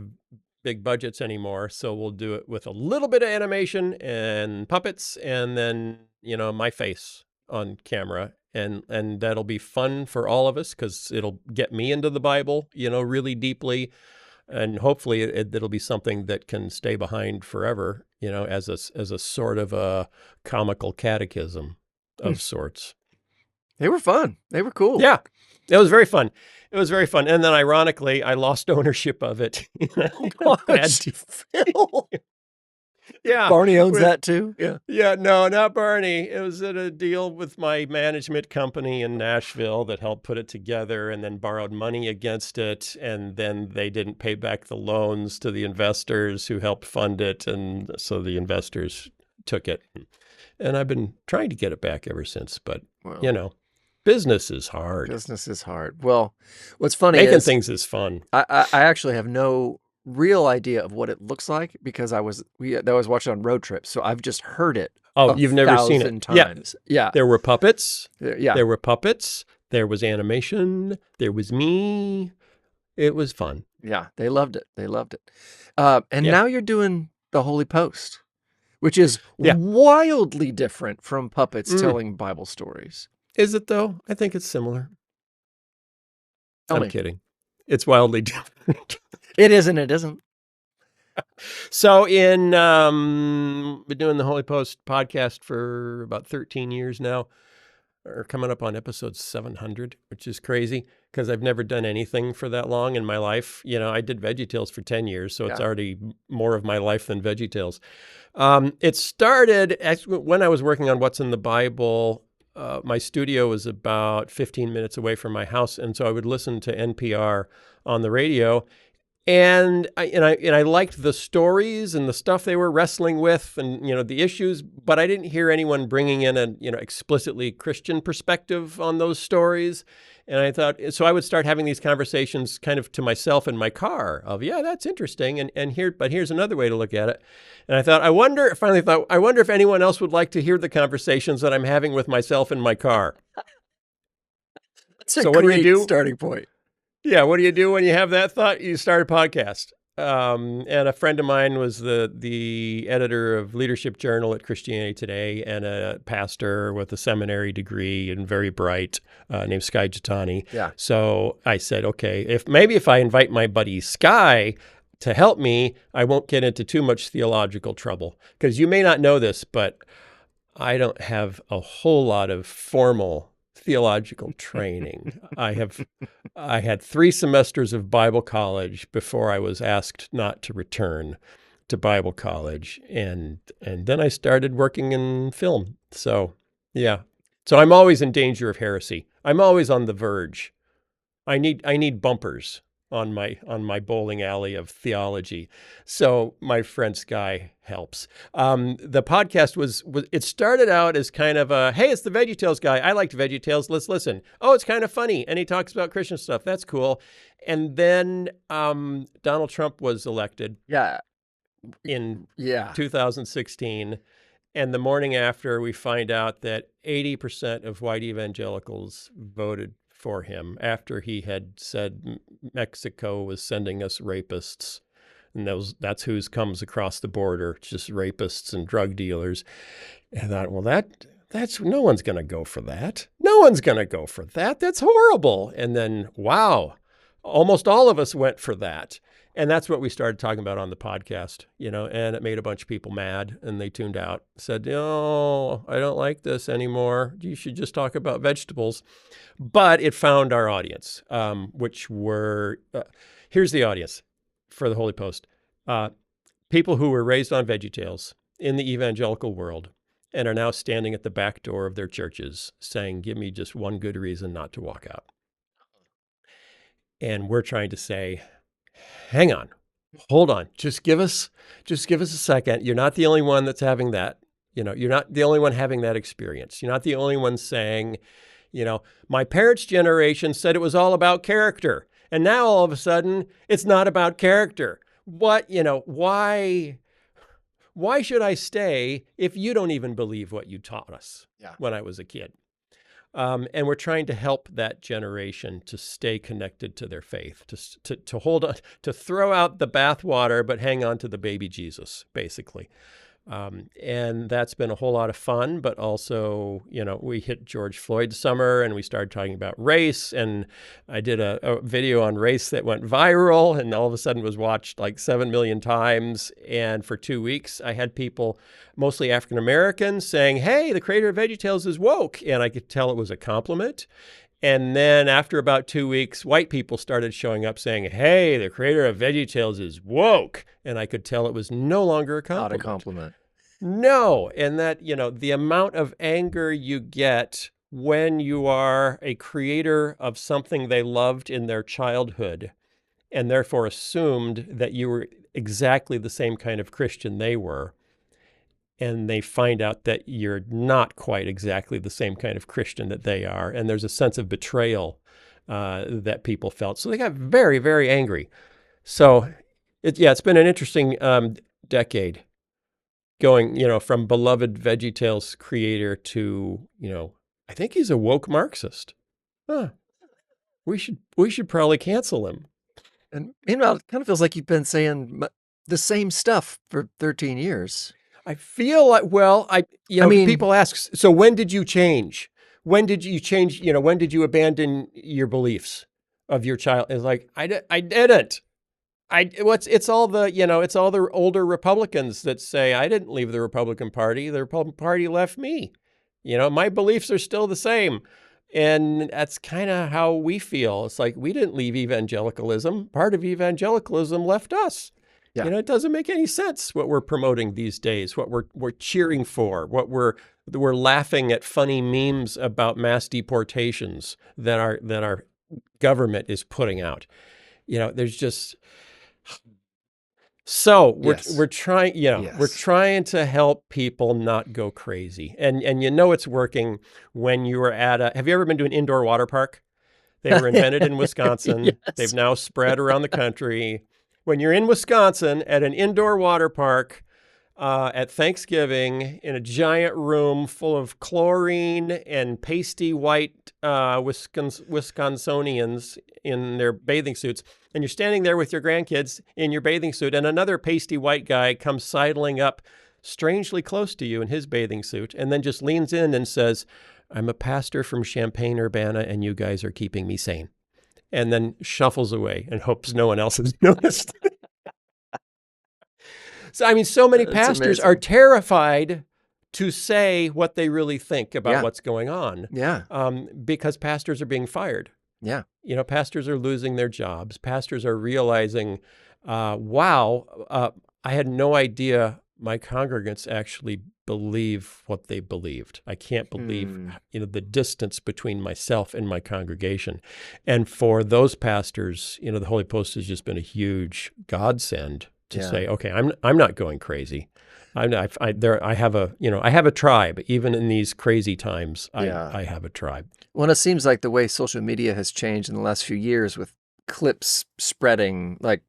big budgets anymore, so we'll do it with a little bit of animation and puppets, and then my face on camera, and that'll be fun for all of us because it'll get me into the Bible, really deeply. And hopefully it'll be something that can stay behind forever, as a sort of a comical catechism of sorts. They were fun. They were cool. Yeah, it was very fun. And then ironically, I lost ownership of it. Phil. Yeah. Barney owns that too? Yeah. Yeah, no, not Barney. It was at a deal with my management company in Nashville that helped put it together and then borrowed money against it. And then they didn't pay back the loans to the investors who helped fund it. And so the investors took it. And I've been trying to get it back ever since. But, business is hard. Business is hard. Well, what's funny Making is things is fun. I actually have no real idea of what it looks like because I was watching on road trips, so I've just heard it. Oh, you've never seen it? Times. Yeah. There were puppets. Yeah. There were puppets. There was animation. There was me. It was fun. Yeah, they loved it. And now you're doing the Holy Post, which is wildly different from puppets telling Bible stories. Is it though? I think it's similar. I'm kidding. It's wildly different. It isn't. It isn't. So been doing the Holy Post podcast for about 13 years now, or coming up on episode 700, which is crazy because I've never done anything for that long in my life. I did VeggieTales for 10 years, so it's already more of my life than VeggieTales. It started when I was working on What's in the Bible. My studio was about 15 minutes away from my house, and so I would listen to NPR on the radio. And I liked the stories and the stuff they were wrestling with, and the issues, but I didn't hear anyone bringing in a explicitly Christian perspective on those stories. And I thought, so I would start having these conversations kind of to myself in my car of, that's interesting, but here's another way to look at it. And I wonder if anyone else would like to hear the conversations that I'm having with myself in my car. That's a great starting point. Yeah, what do you do when you have that thought? You start a podcast. And a friend of mine was the editor of Leadership Journal at Christianity Today, and a pastor with a seminary degree and very bright, named Sky Jitani. Yeah. So I said, okay, if I invite my buddy Sky to help me, I won't get into too much theological trouble. Because you may not know this, but I don't have a whole lot of formal theological training. I had 3 semesters of Bible college before I was asked not to return to Bible college, and then I started working in film. So, yeah. So I'm always in danger of heresy. I'm always on the verge. I need bumpers on my bowling alley of theology. So my friend Sky helps. The podcast it started out as kind of a, hey, it's the VeggieTales guy. I liked VeggieTales. Let's listen. Oh, it's kind of funny. And he talks about Christian stuff. That's cool. And then Donald Trump was elected in 2016. And the morning after, we find out that 80% of white evangelicals voted for him after he had said Mexico was sending us rapists. And that's who comes across the border, just rapists and drug dealers. And I thought, well, that's no one's going to go for that. No one's going to go for that. That's horrible. And then, wow, almost all of us went for that. And that's what we started talking about on the podcast, and it made a bunch of people mad, and they tuned out, said, no, I don't like this anymore. You should just talk about vegetables. But it found our audience, which were, here's the audience for the Holy Post. People who were raised on VeggieTales in the evangelical world and are now standing at the back door of their churches saying, give me just one good reason not to walk out. And we're trying to say, hang on, hold on, just give us a second. You're not the only one that's having that. You're not the only one having that experience. You're not the only one saying, my parents' generation said it was all about character. And now all of a sudden it's not about character. What, why should I stay if you don't even believe what you taught us when I was a kid? And we're trying to help that generation to stay connected to their faith, to hold on, to throw out the bathwater, but hang on to the baby Jesus, basically. And that's been a whole lot of fun, but also, we hit George Floyd summer and we started talking about race. And I did a video on race that went viral and all of a sudden was watched like 7 million times. And for 2 weeks, I had people, mostly African Americans, saying, hey, the creator of VeggieTales is woke. And I could tell it was a compliment. And then after about 2 weeks, white people started showing up saying, hey, the creator of VeggieTales is woke. And I could tell it was no longer a compliment. Not a compliment. No. And that, the amount of anger you get when you are a creator of something they loved in their childhood and therefore assumed that you were exactly the same kind of Christian they were. And they find out that you're not quite exactly the same kind of Christian that they are. And there's a sense of betrayal that people felt. So they got very, very angry. So, it's been an interesting decade going, from beloved VeggieTales creator to, I think he's a woke Marxist. Huh. We should probably cancel him. And meanwhile, it kind of feels like you've been saying the same stuff for 13 years. I feel like, people ask, so when did you change? When did you change? When did you abandon your beliefs of your child? It's like, I didn't. It's all the older Republicans that say, I didn't leave the Republican Party. The Republican Party left me. My beliefs are still the same. And that's kind of how we feel. It's like, we didn't leave evangelicalism. Part of evangelicalism left us. Yeah. It doesn't make any sense what we're promoting these days, what we're cheering for, what we're laughing at funny memes about mass deportations that our government is putting out. There's just so we're trying, we're trying to help people not go crazy. And it's working when you are have you ever been to an indoor water park? They were invented in Wisconsin. Yes. They've now spread around the country. When you're in Wisconsin at an indoor water park, at Thanksgiving in a giant room full of chlorine and pasty white Wisconsinians in their bathing suits. And you're standing there with your grandkids in your bathing suit, and another pasty white guy comes sidling up strangely close to you in his bathing suit, and then just leans in and says, "I'm a pastor from Champaign-Urbana, and you guys are keeping me sane." And then shuffles away and hopes no one else has noticed. So, I mean, so many That's pastors amazing. are terrified to say what they really think about Yeah. what's going on. Yeah. Because pastors are being fired. Yeah. You know, pastors are losing their jobs. Pastors are realizing, wow, I had no idea my congregants actually believe what they believed. I can't believe, you know, the distance between myself and my congregation. And for those pastors, you know, the Holy Post has just been a huge godsend to say, okay, I'm not going crazy. I have a tribe. Even in these crazy times, I have a tribe. Well, it seems like the way social media has changed in the last few years with clips spreading, like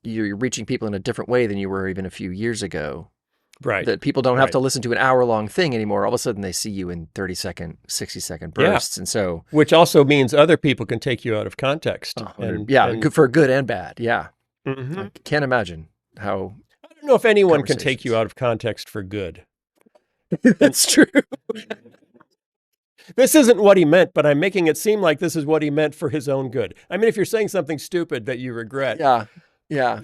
you're reaching people in a different way than you were even a few years ago. Right. That people don't have to listen to an hour-long thing anymore. All of a sudden, they see you in 30-second, 60-second bursts. And so, which also means other people can take you out of context. Good for good and bad. Yeah. Mm-hmm. I can't imagine how. I don't know if anyone can take you out of context for good. That's true. This isn't what he meant, but I'm making it seem like this is what he meant for his own good. I mean, if you're saying something stupid that you regret,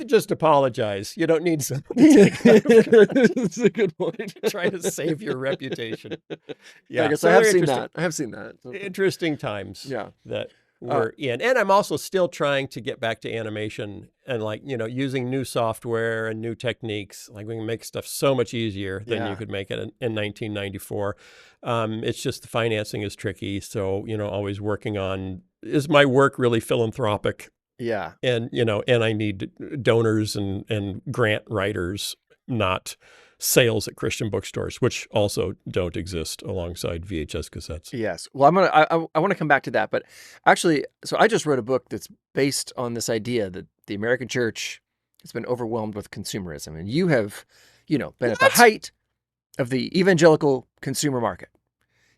just apologize. You don't need someone to take That's a good point. Try to save your reputation. Yeah, I guess I have seen that. I have seen that. Interesting times. Yeah. That we're in. And I'm also still trying to get back to animation and, like, you know, using new software and new techniques. Like, we can make stuff so much easier than you could make it in 1994. It's just the financing is tricky. So, you know, always working on, is my work really philanthropic? Yeah. And, you know, and I need donors and grant writers, not sales at Christian bookstores, which also don't exist alongside VHS cassettes. Yes. Well, I want to come back to that, but actually, so I just wrote a book that's based on this idea that the American church has been overwhelmed with consumerism, and you have, you know, been at the height of the evangelical consumer market.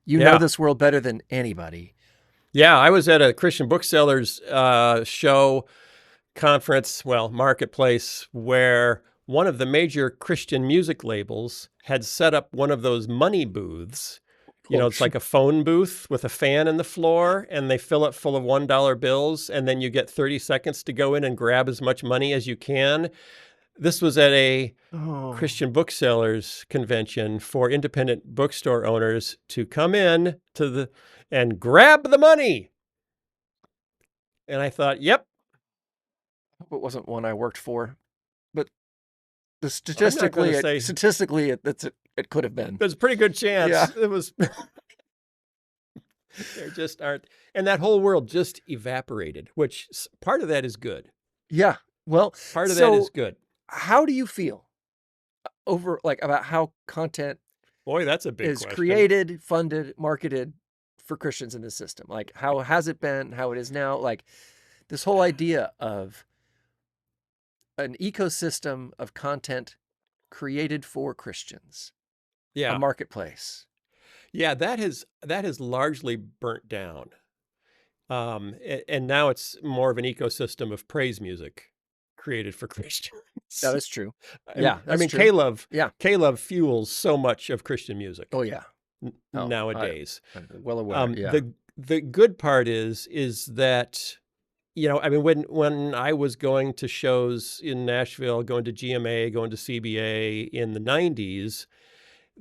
You know this world better than anybody. Yeah, I was at a Christian booksellers show, conference, marketplace, where one of the major Christian music labels had set up one of those money booths. You know, it's like a phone booth with a fan in the floor, and they fill it full of $1 bills, and then you get 30 seconds to go in and grab as much money as you can. This was at a Christian booksellers convention for independent bookstore owners to come in to and grab the money. And I thought, yep. I hope it wasn't one I worked for, but statistically, it could have been. There's a pretty good chance. Yeah. It was. There just aren't. And that whole world just evaporated, which part of that is good. Yeah. Well, part of that is good. How do you feel about how content that's a big is question. Created, funded, marketed for Christians in this system? Like, how has it been, how it is now? Like, this whole idea of an ecosystem of content created for Christians. Yeah. A marketplace. Yeah, that has largely burnt down. And now it's more of an ecosystem of praise music created for Christians. That is true. I mean, K-Love fuels so much of Christian music. Oh, yeah. Nowadays. I'm well aware. The good part is that, you know, I mean, when I was going to shows in Nashville, going to GMA, going to CBA in the 90s,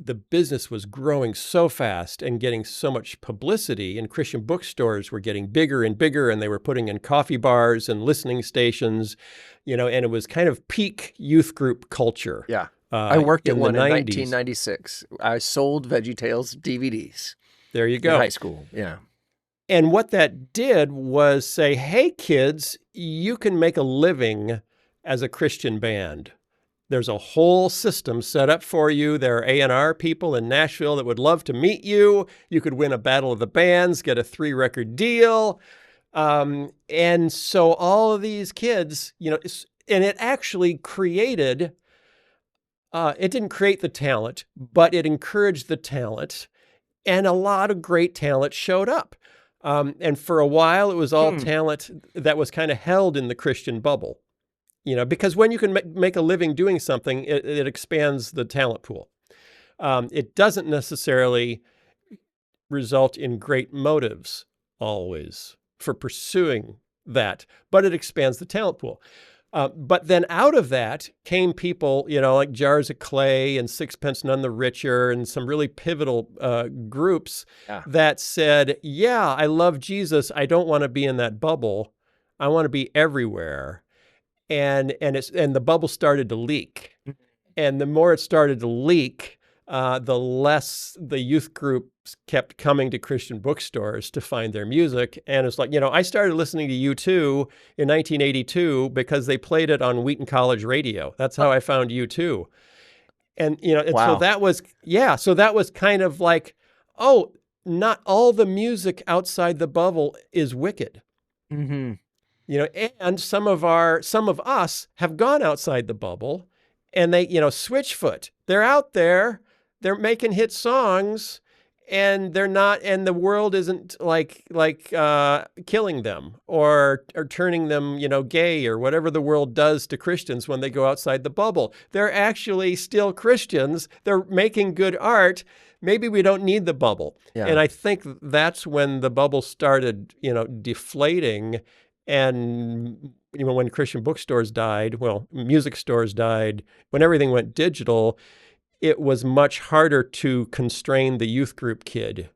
the business was growing so fast and getting so much publicity, and Christian bookstores were getting bigger and bigger, and they were putting in coffee bars and listening stations, you know, and it was kind of peak youth group culture. Yeah. I worked at one in 90s. 1996. I sold VeggieTales DVDs. There you go. In high school. Yeah. And what that did was say, hey, kids, you can make a living as a Christian band. There's a whole system set up for you. There are A&R people in Nashville that would love to meet you. You could win a battle of the bands, get a 3-record deal. And so all of these kids, you know, and it actually created It didn't create the talent, but it encouraged the talent, and a lot of great talent showed up. And for a while, it was all talent that was kind of held in the Christian bubble, because when you can make a living doing something, it expands the talent pool. It doesn't necessarily result in great motives always for pursuing that, but it expands the talent pool. But then out of that came people, like Jars of Clay and Sixpence None the Richer and some really pivotal groups that said, yeah, I love Jesus. I don't want to be in that bubble. I want to be everywhere. And the bubble started to leak. And the more it started to leak, the less the youth groups kept coming to Christian bookstores to find their music. And it's like, I started listening to U2 in 1982 because they played it on Wheaton College radio. That's how I found U2. And, so that was kind of like, oh, not all the music outside the bubble is wicked. Mm-hmm. And some of us have gone outside the bubble, and they, Switchfoot, they're out there, they're making hit songs, and they're not, and the world isn't like killing them or turning them, gay or whatever the world does to Christians when they go outside the bubble. They're actually still Christians. They're making good art. Maybe we don't need the bubble. Yeah. And I think that's when the bubble started, deflating. And, when Christian bookstores died, music stores died, when everything went digital, it was much harder to constrain the youth group kid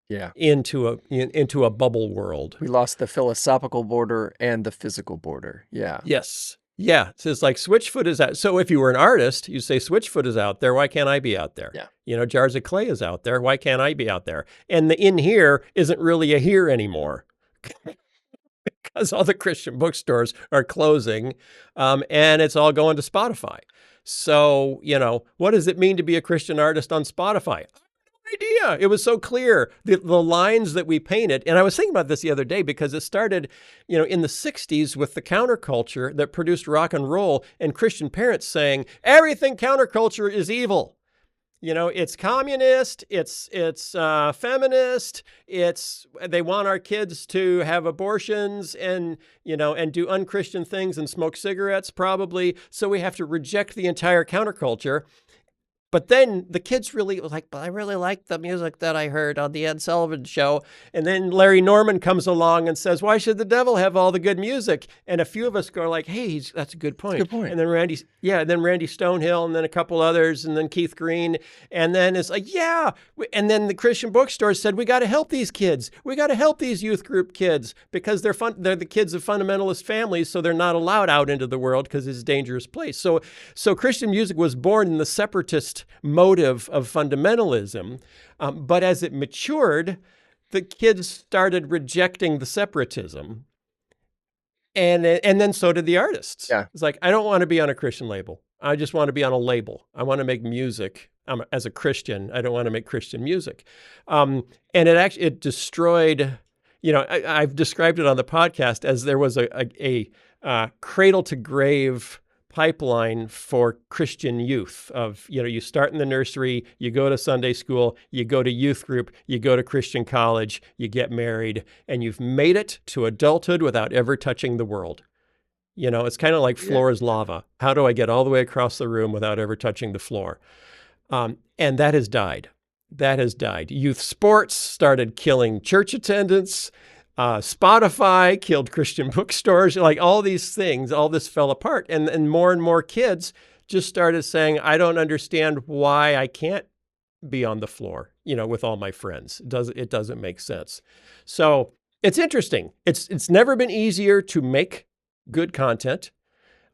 into a bubble world. We lost the philosophical border and the physical border. Yeah. Yes. Yeah. So it's like Switchfoot is out. So if you were an artist, you say Switchfoot is out there. Why can't I be out there? Yeah. Jars of Clay is out there. Why can't I be out there? And the in here isn't really a here anymore. Because all the Christian bookstores are closing, and it's all going to Spotify. So, what does it mean to be a Christian artist on Spotify? I have no idea. It was so clear, the lines that we painted. And I was thinking about this the other day because it started, in the 60s with the counterculture that produced rock and roll and Christian parents saying, everything counterculture is evil. It's communist, it's feminist, they want our kids to have abortions and do unchristian things and smoke cigarettes probably. So we have to reject the entire counterculture. But then the kids really was like, but I really like the music that I heard on the Ed Sullivan Show. And then Larry Norman comes along and says, why should the devil have all the good music? And a few of us go like, hey, that's a good point. That's a good point. And then Randy Stonehill, and then a couple others, and then Keith Green. And then it's like, yeah. And then the Christian bookstore said, we got to help these kids. We got to help these youth group kids because they're the kids of fundamentalist families, so they're not allowed out into the world because it's a dangerous place. So Christian music was born in the separatist motive of fundamentalism, but as it matured, the kids started rejecting the separatism, and then so did the artists. Yeah. It's like, I don't want to be on a Christian label. I just want to be on a label. I want to make music. As a Christian, I don't want to make Christian music, and it destroyed. I've described it on the podcast as there was a cradle to grave pipeline for Christian youth of, you start in the nursery, you go to Sunday school, you go to youth group, you go to Christian college, you get married, and you've made it to adulthood without ever touching the world. It's kind of like floor is lava. How do I get all the way across the room without ever touching the floor? And that has died. That has died. Youth sports started killing church attendance. Spotify killed Christian bookstores, like all these things, all this fell apart. And more kids just started saying, I don't understand why I can't be on the floor, with all my friends. It doesn't make sense. So it's interesting. It's never been easier to make good content.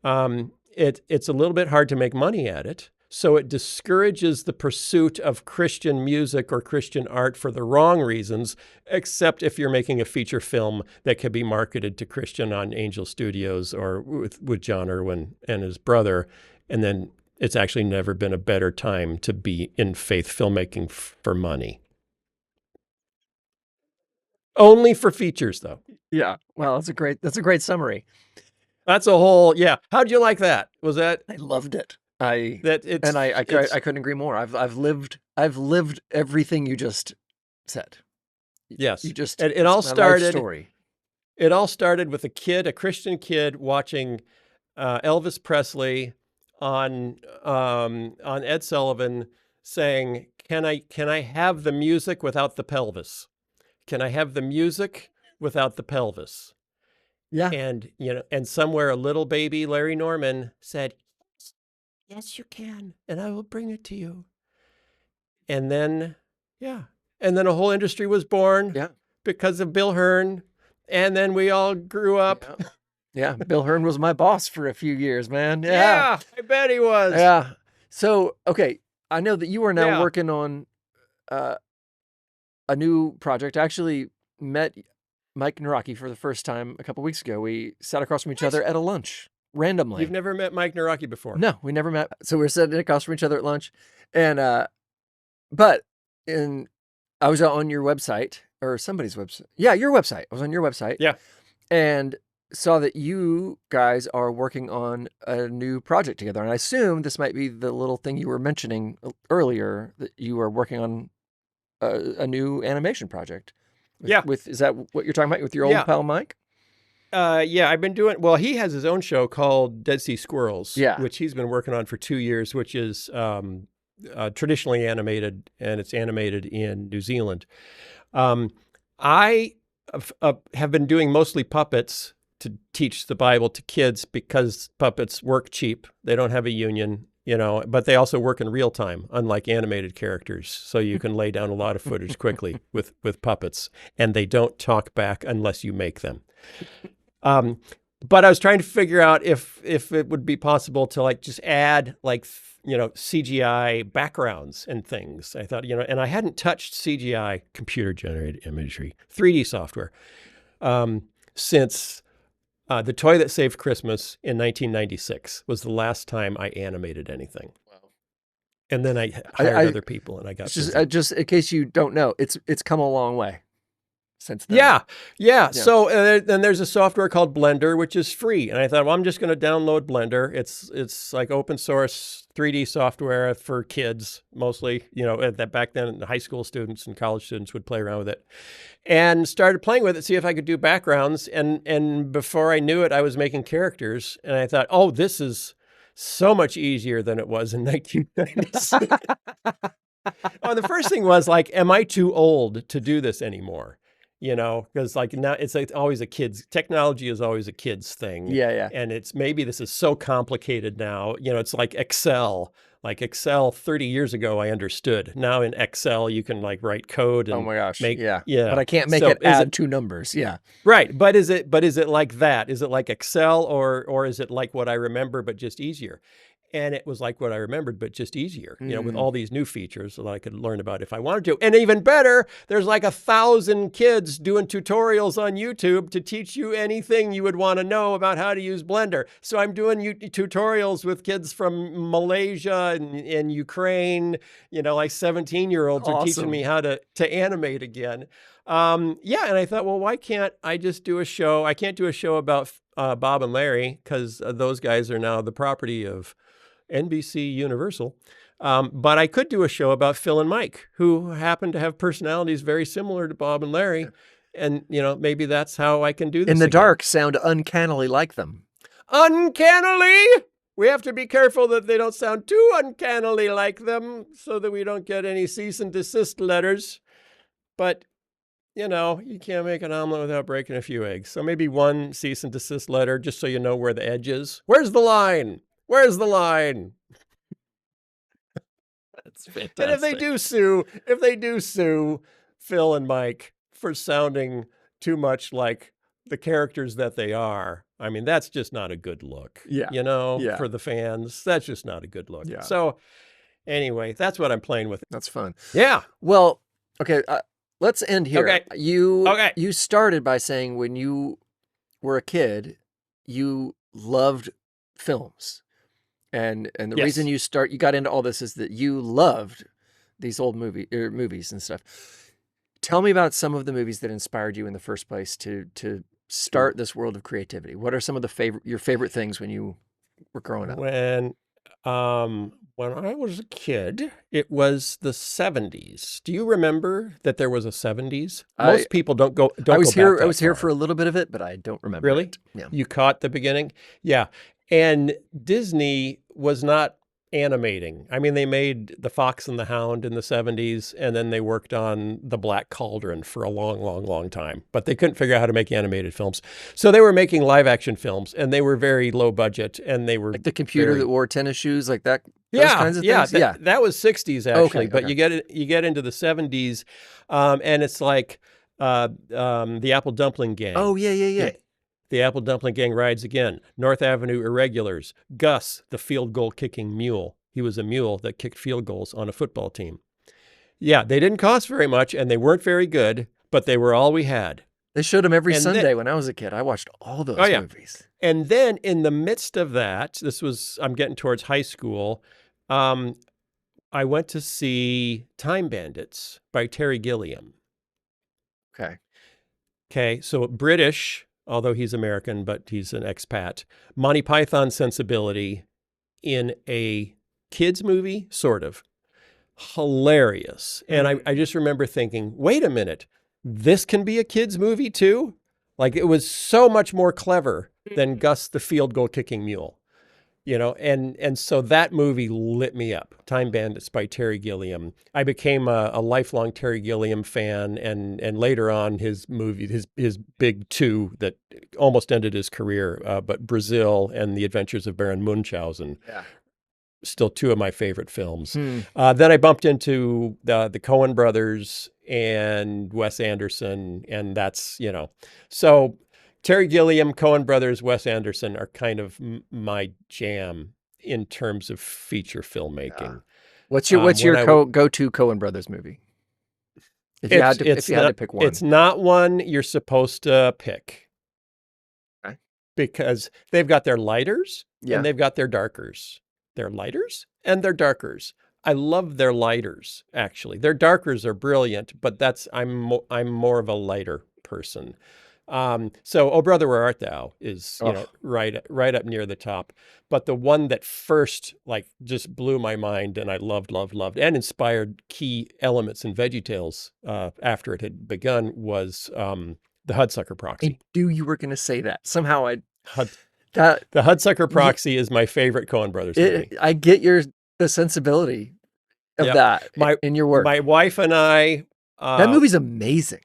It's a little bit hard to make money at it. So it discourages the pursuit of Christian music or Christian art for the wrong reasons, except if you're making a feature film that can be marketed to Christian on Angel Studios or with John Irwin and his brother. And then it's actually never been a better time to be in faith filmmaking for money. Only for features, though. Yeah. Well, that's a great summary. That's a whole, yeah. How'd you like that? Was that? I loved it. That it's I couldn't agree more. I've lived everything you just said. yes. You just It all it's my life started. story. It all started with a Christian kid, watching Elvis Presley on Ed Sullivan, saying, "Can I have the music without the pelvis? Can I have the music without the pelvis?" Yeah. And and somewhere a little baby Larry Norman said, "Yes, you can, and I will bring it to you." And then, yeah, and then a whole industry was born Yeah. because of Bill Hearn, and then we all grew up. Yeah. Yeah. Bill Hearn was my boss for a few years, man. Yeah. Yeah, I bet he was. Yeah. So, okay, I know that you are now Yeah. working on a new project. I actually met Mike Naraki for the first time a couple weeks ago. We sat across from each other at a lunch randomly. You've never met Mike Naraki before? No, we never met. So we were sitting across from each other at lunch, and but I was on your website or somebody's website. Yeah, your website. I was on your website. Yeah. And saw that you guys are working on a new project together. And I assume this might be the little thing you were mentioning earlier, that you are working on a new animation project. Yeah. Is that what you're talking about with your old pal Mike? Yeah, I've been doing, well, he has his own show called Dead Sea Squirrels, Yeah. which he's been working on for 2 years, which is traditionally animated, and it's animated in New Zealand. I have been doing mostly puppets to teach the Bible to kids, because puppets work cheap. They don't have a union, but they also work in real time, unlike animated characters. So you can lay down a lot of footage quickly with puppets, and they don't talk back unless you make them. But I was trying to figure out if it would be possible to just add CGI backgrounds and things. I thought, and I hadn't touched CGI, computer generated imagery, 3D software, since The Toy That Saved Christmas in 1996 was the last time I animated anything. Wow. And then I hired other people, and I got just in case you don't know, it's come a long way since then. Yeah. So then there's a software called Blender, which is free. And I thought, well, I'm just going to download Blender. It's like open source 3D software for kids, mostly, that back then high school students and college students would play around with it. And started playing with it, see if I could do backgrounds. And before I knew it, I was making characters. And I thought, oh, this is so much easier than it was in 1996. Oh, the first thing was am I too old to do this anymore? Because now it's always technology is always a kid's thing. Yeah. And maybe this is so complicated now. It's like Excel. Like Excel 30 years ago, I understood. Now in Excel, you can write code and oh my gosh, yeah. But I can't make it add two numbers. Yeah. Right. But is it like that? Is it like Excel, or is it like what I remember, but just easier? And it was like what I remembered, but just easier, with all these new features that I could learn about if I wanted to. And even better, there's 1,000 kids doing tutorials on YouTube to teach you anything you would want to know about how to use Blender. So I'm doing tutorials with kids from Malaysia and Ukraine, 17-year-olds are teaching me how to animate again. And I thought, well, why can't I just do a show? I can't do a show about Bob and Larry, because those guys are now the property of NBC Universal. But I could do a show about Phil and Mike, who happen to have personalities very similar to Bob and Larry. And, maybe that's how I can do this. In the dark, sound uncannily like them. Uncannily? We have to be careful that they don't sound too uncannily like them, so that we don't get any cease and desist letters. But you can't make an omelet without breaking a few eggs. So maybe one cease and desist letter, just so you know where the edge is. Where's the line? Where's the line? That's fantastic. And if they do sue Phil and Mike for sounding too much like the characters that they are, I mean, that's just not a good look. Yeah. For the fans, that's just not a good look. Yeah. So anyway, that's what I'm playing with. That's fun. Yeah. Well, okay. Let's end here. Okay. You started by saying when you were a kid, you loved films. And the reason you got into all this is that you loved these old movies and stuff. Tell me about some of the movies that inspired you in the first place to start this world of creativity. What are some of your favorite things when you were growing up? When I was a kid, it was the 70s. Do you remember that there was a 70s? I Most people don't I go was back here. I that was here for far. a little bit of it, but I don't remember Really? it. Yeah. You caught the beginning? Yeah. And Disney was not animating. I mean, they made The Fox and the Hound in the 70s, and then they worked on The Black Cauldron for a long, long, long time. But they couldn't figure out how to make animated films. So they were making live action films, and they were very low budget, and they were Like the computer that very wore tennis shoes, like that. Those yeah, kinds of yeah, things. that Yeah. that was 60s actually, Okay. but Okay. you get into the 70s, and it's like the Apple Dumpling Oh Gang. yeah, yeah, yeah. The the Apple Dumpling Gang rides again. North Avenue Irregulars. Gus, the field goal kicking mule. He was a mule that kicked field goals on a football team. Yeah, they didn't cost very much and they weren't very good, but they were all we had. They showed them every And then, Sunday when I was a kid. I watched all oh those yeah, movies. and then in the midst of that, I'm getting towards high school. Um, I went to see Time Bandits by Terry Gilliam. Okay. Okay, so British, although he's American, but he's an expat. Monty Python sensibility in a kids movie, sort of. Hilarious. And I just remember thinking, wait a minute, this can be a kids movie too? Like it was so much more clever than Gus the field goal kicking mule. And so that movie lit me up. Time Bandits by Terry Gilliam. I became a lifelong Terry Gilliam fan, and later on his movie, his big two that almost ended his career, but Brazil and The Adventures of Baron Munchausen, Yeah. still two of my favorite films. Hmm. Then I bumped into the Coen brothers and Wes Anderson, and so Terry Gilliam, Coen brothers, Wes Anderson are kind of my jam in terms of feature Yeah. filmmaking. What's When your I w- go-to Coen Brothers movie? If you had to pick it's one. not one you're supposed to pick Okay. because they've got their lighters and Yeah. they've got their darkers. Their lighters and their darkers. I love their lighters actually. Their darkers are brilliant, but I'm more of a lighter person. So Oh Brother Where Art Thou is Oh, right up near the top. But the one that first like just blew my mind and I loved and inspired key elements in VeggieTales after it had begun was the Hudsucker I Proxy. knew you were going to say that. Somehow Hud, that the Hudsucker y- Proxy is my favorite Coen Brothers movie. I get the sensibility of Yep. that My in your work. my wife and I That movie's amazing.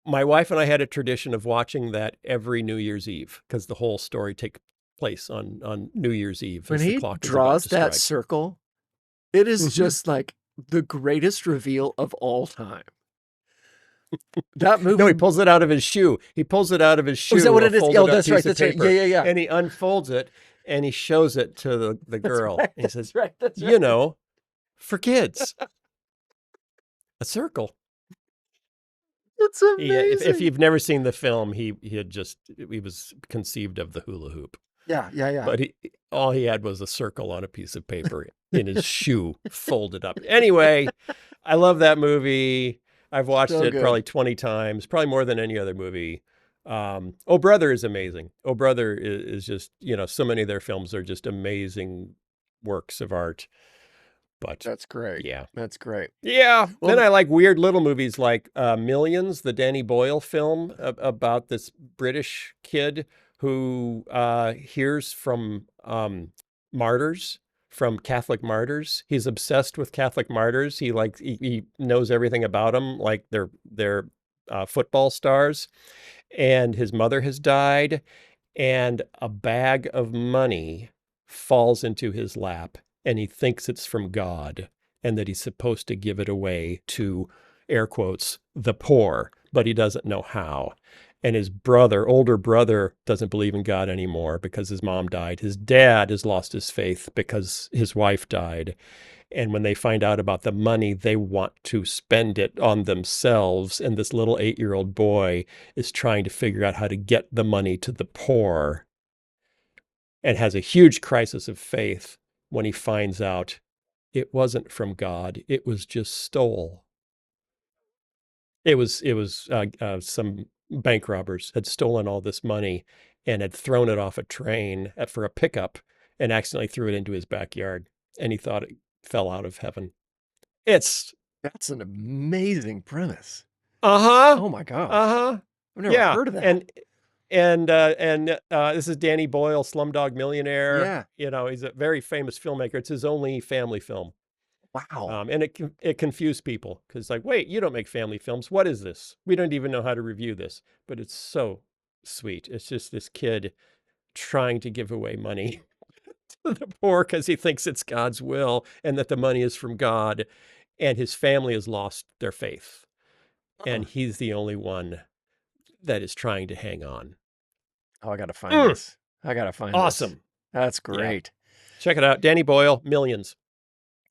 had a tradition of watching that every New Year's Eve because the whole story takes place on New Year's Eve When as the he clock is about draws to that strike. circle, it is Mhm. just like the greatest reveal of all time. That No, he movie. pulls it out of his shoe. He pulls it out of his Oh, is that shoe, what a it is? folded Oh, up that's right. piece of That's right. Yeah, paper, yeah, yeah. and he unfolds it and he shows it to the That's girl. right. And he says, That's right. That's you right. know, for kids, a circle. It's If amazing. you've never seen the film, he was conceived of the hula hoop. Yeah, yeah, yeah. But all he had was a circle on a piece of paper in his shoe, folded up. Anyway, I love that movie. I've watched So it good. probably 20 times, probably more than any other movie. Oh Brother is amazing. Oh Brother is just, so many of their films are just amazing works of art. But That's great. yeah. That's great. Yeah. Then Well, I like weird little movies like Millions, the Danny Boyle film about this British kid who hears from martyrs, from Catholic martyrs. He's obsessed with Catholic martyrs. He knows everything about them, like they're football stars. And his mother has died, and a bag of money falls into his lap, and he thinks it's from God and that he's supposed to give it away to, air quotes, the poor, but he doesn't know how. And his older brother, doesn't believe in God anymore because his mom died. His dad has lost his faith because his wife died. And when they find out about the money, they want to spend it on themselves. And this little 8-year-old boy is trying to figure out how to get the money to the poor and has a huge crisis of faith when he finds out it wasn't from God. It was just stole. It was some bank robbers had stolen all this money and had thrown it off a train for a pickup. and accidentally threw it into his backyard, and he thought it fell out of heaven. That's an amazing premise. uh-huh. Oh my gosh. Uh-huh. I've never Yeah. heard of that. And this is Danny Boyle, Slumdog Millionaire. Yeah. He's a very famous filmmaker. It's his only family film. Wow. And it confused people because, like, wait, you don't make family films. What is this? We don't even know how to review this. But it's so sweet. It's just this kid trying to give away money to the poor because he thinks it's God's will and that the money is from God. And his family has lost their faith. And he's the only one that is trying to hang on. Oh, I got to find this. I got to find this. Awesome. That's great. Yeah. Check it out. Danny Boyle, Millions.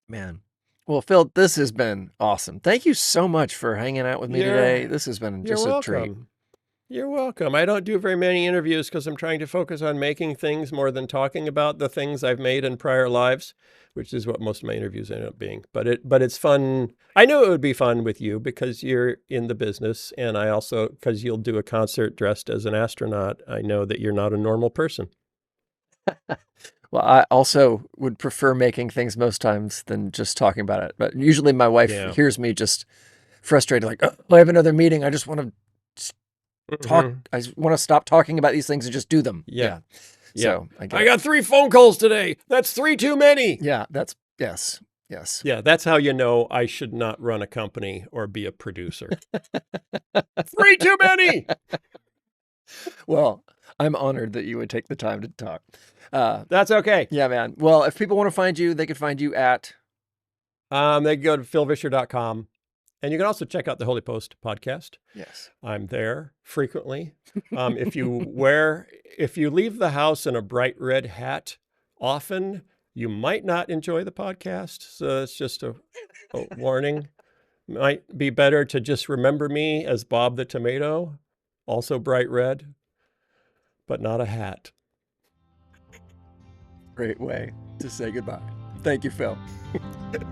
Man. Well, Phil, this has been awesome. Thank you so much for hanging out with me today. This has been just a treat. You're welcome. I don't do very many interviews because I'm trying to focus on making things more than talking about the things I've made in prior lives, which is what most of my interviews end up being. But it's fun. I knew it would be fun with you because you're in the business, and I also, because you'll do a concert dressed as an astronaut, I know that you're not a normal person. Well, I also would prefer making things most times than just talking about it. But usually my wife hears me just frustrated, like, oh, I have another meeting. I just want to talk. I want to stop talking about these things and just do them. Yeah. So I got 3 phone calls today. That's 3 too many. Yeah. Yes. Yeah. That's how you know I should not run a company or be a producer. 3 too many. Well, I'm honored that you would take the time to talk. That's okay. Yeah, man. Well, if people want to find you, they could find you at... They can go to philvischer.com. And you can also check out the Holy Post podcast. Yes. I'm there frequently. If you leave the house in a bright red hat often, you might not enjoy the podcast. So that's just a warning. Might be better to just remember me as Bob the Tomato, also bright red, but not a hat. Great way to say goodbye. Thank you, Phil.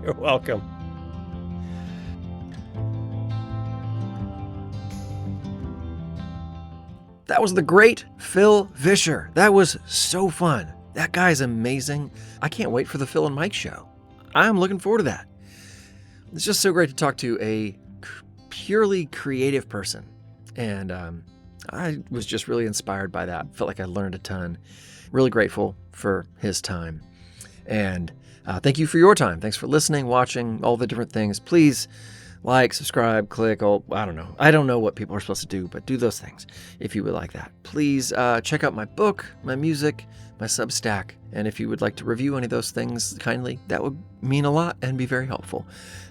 You're welcome. That was the great Phil Vischer. That was so fun. That guy's amazing. I can't wait for the Phil and Mike show. I'm looking forward to that. It's just so great to talk to a purely creative person. And I was just really inspired by that. Felt like I learned a ton. Really grateful for his time. And thank you for your time. Thanks for listening, watching, all the different things. Please like, subscribe, click. I don't know. I don't know what people are supposed to do, but do those things if you would like that. Please check out my book, my music, my Substack. And if you would like to review any of those things kindly, that would mean a lot and be very helpful.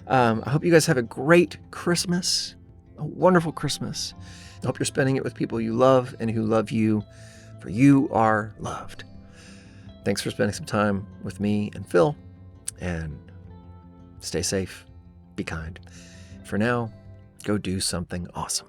I hope you guys have a great Christmas, a wonderful Christmas. I hope you're spending it with people you love and who love you, for you are loved. Thanks for spending some time with me and Phil, and stay safe, be kind. For now, go do something awesome.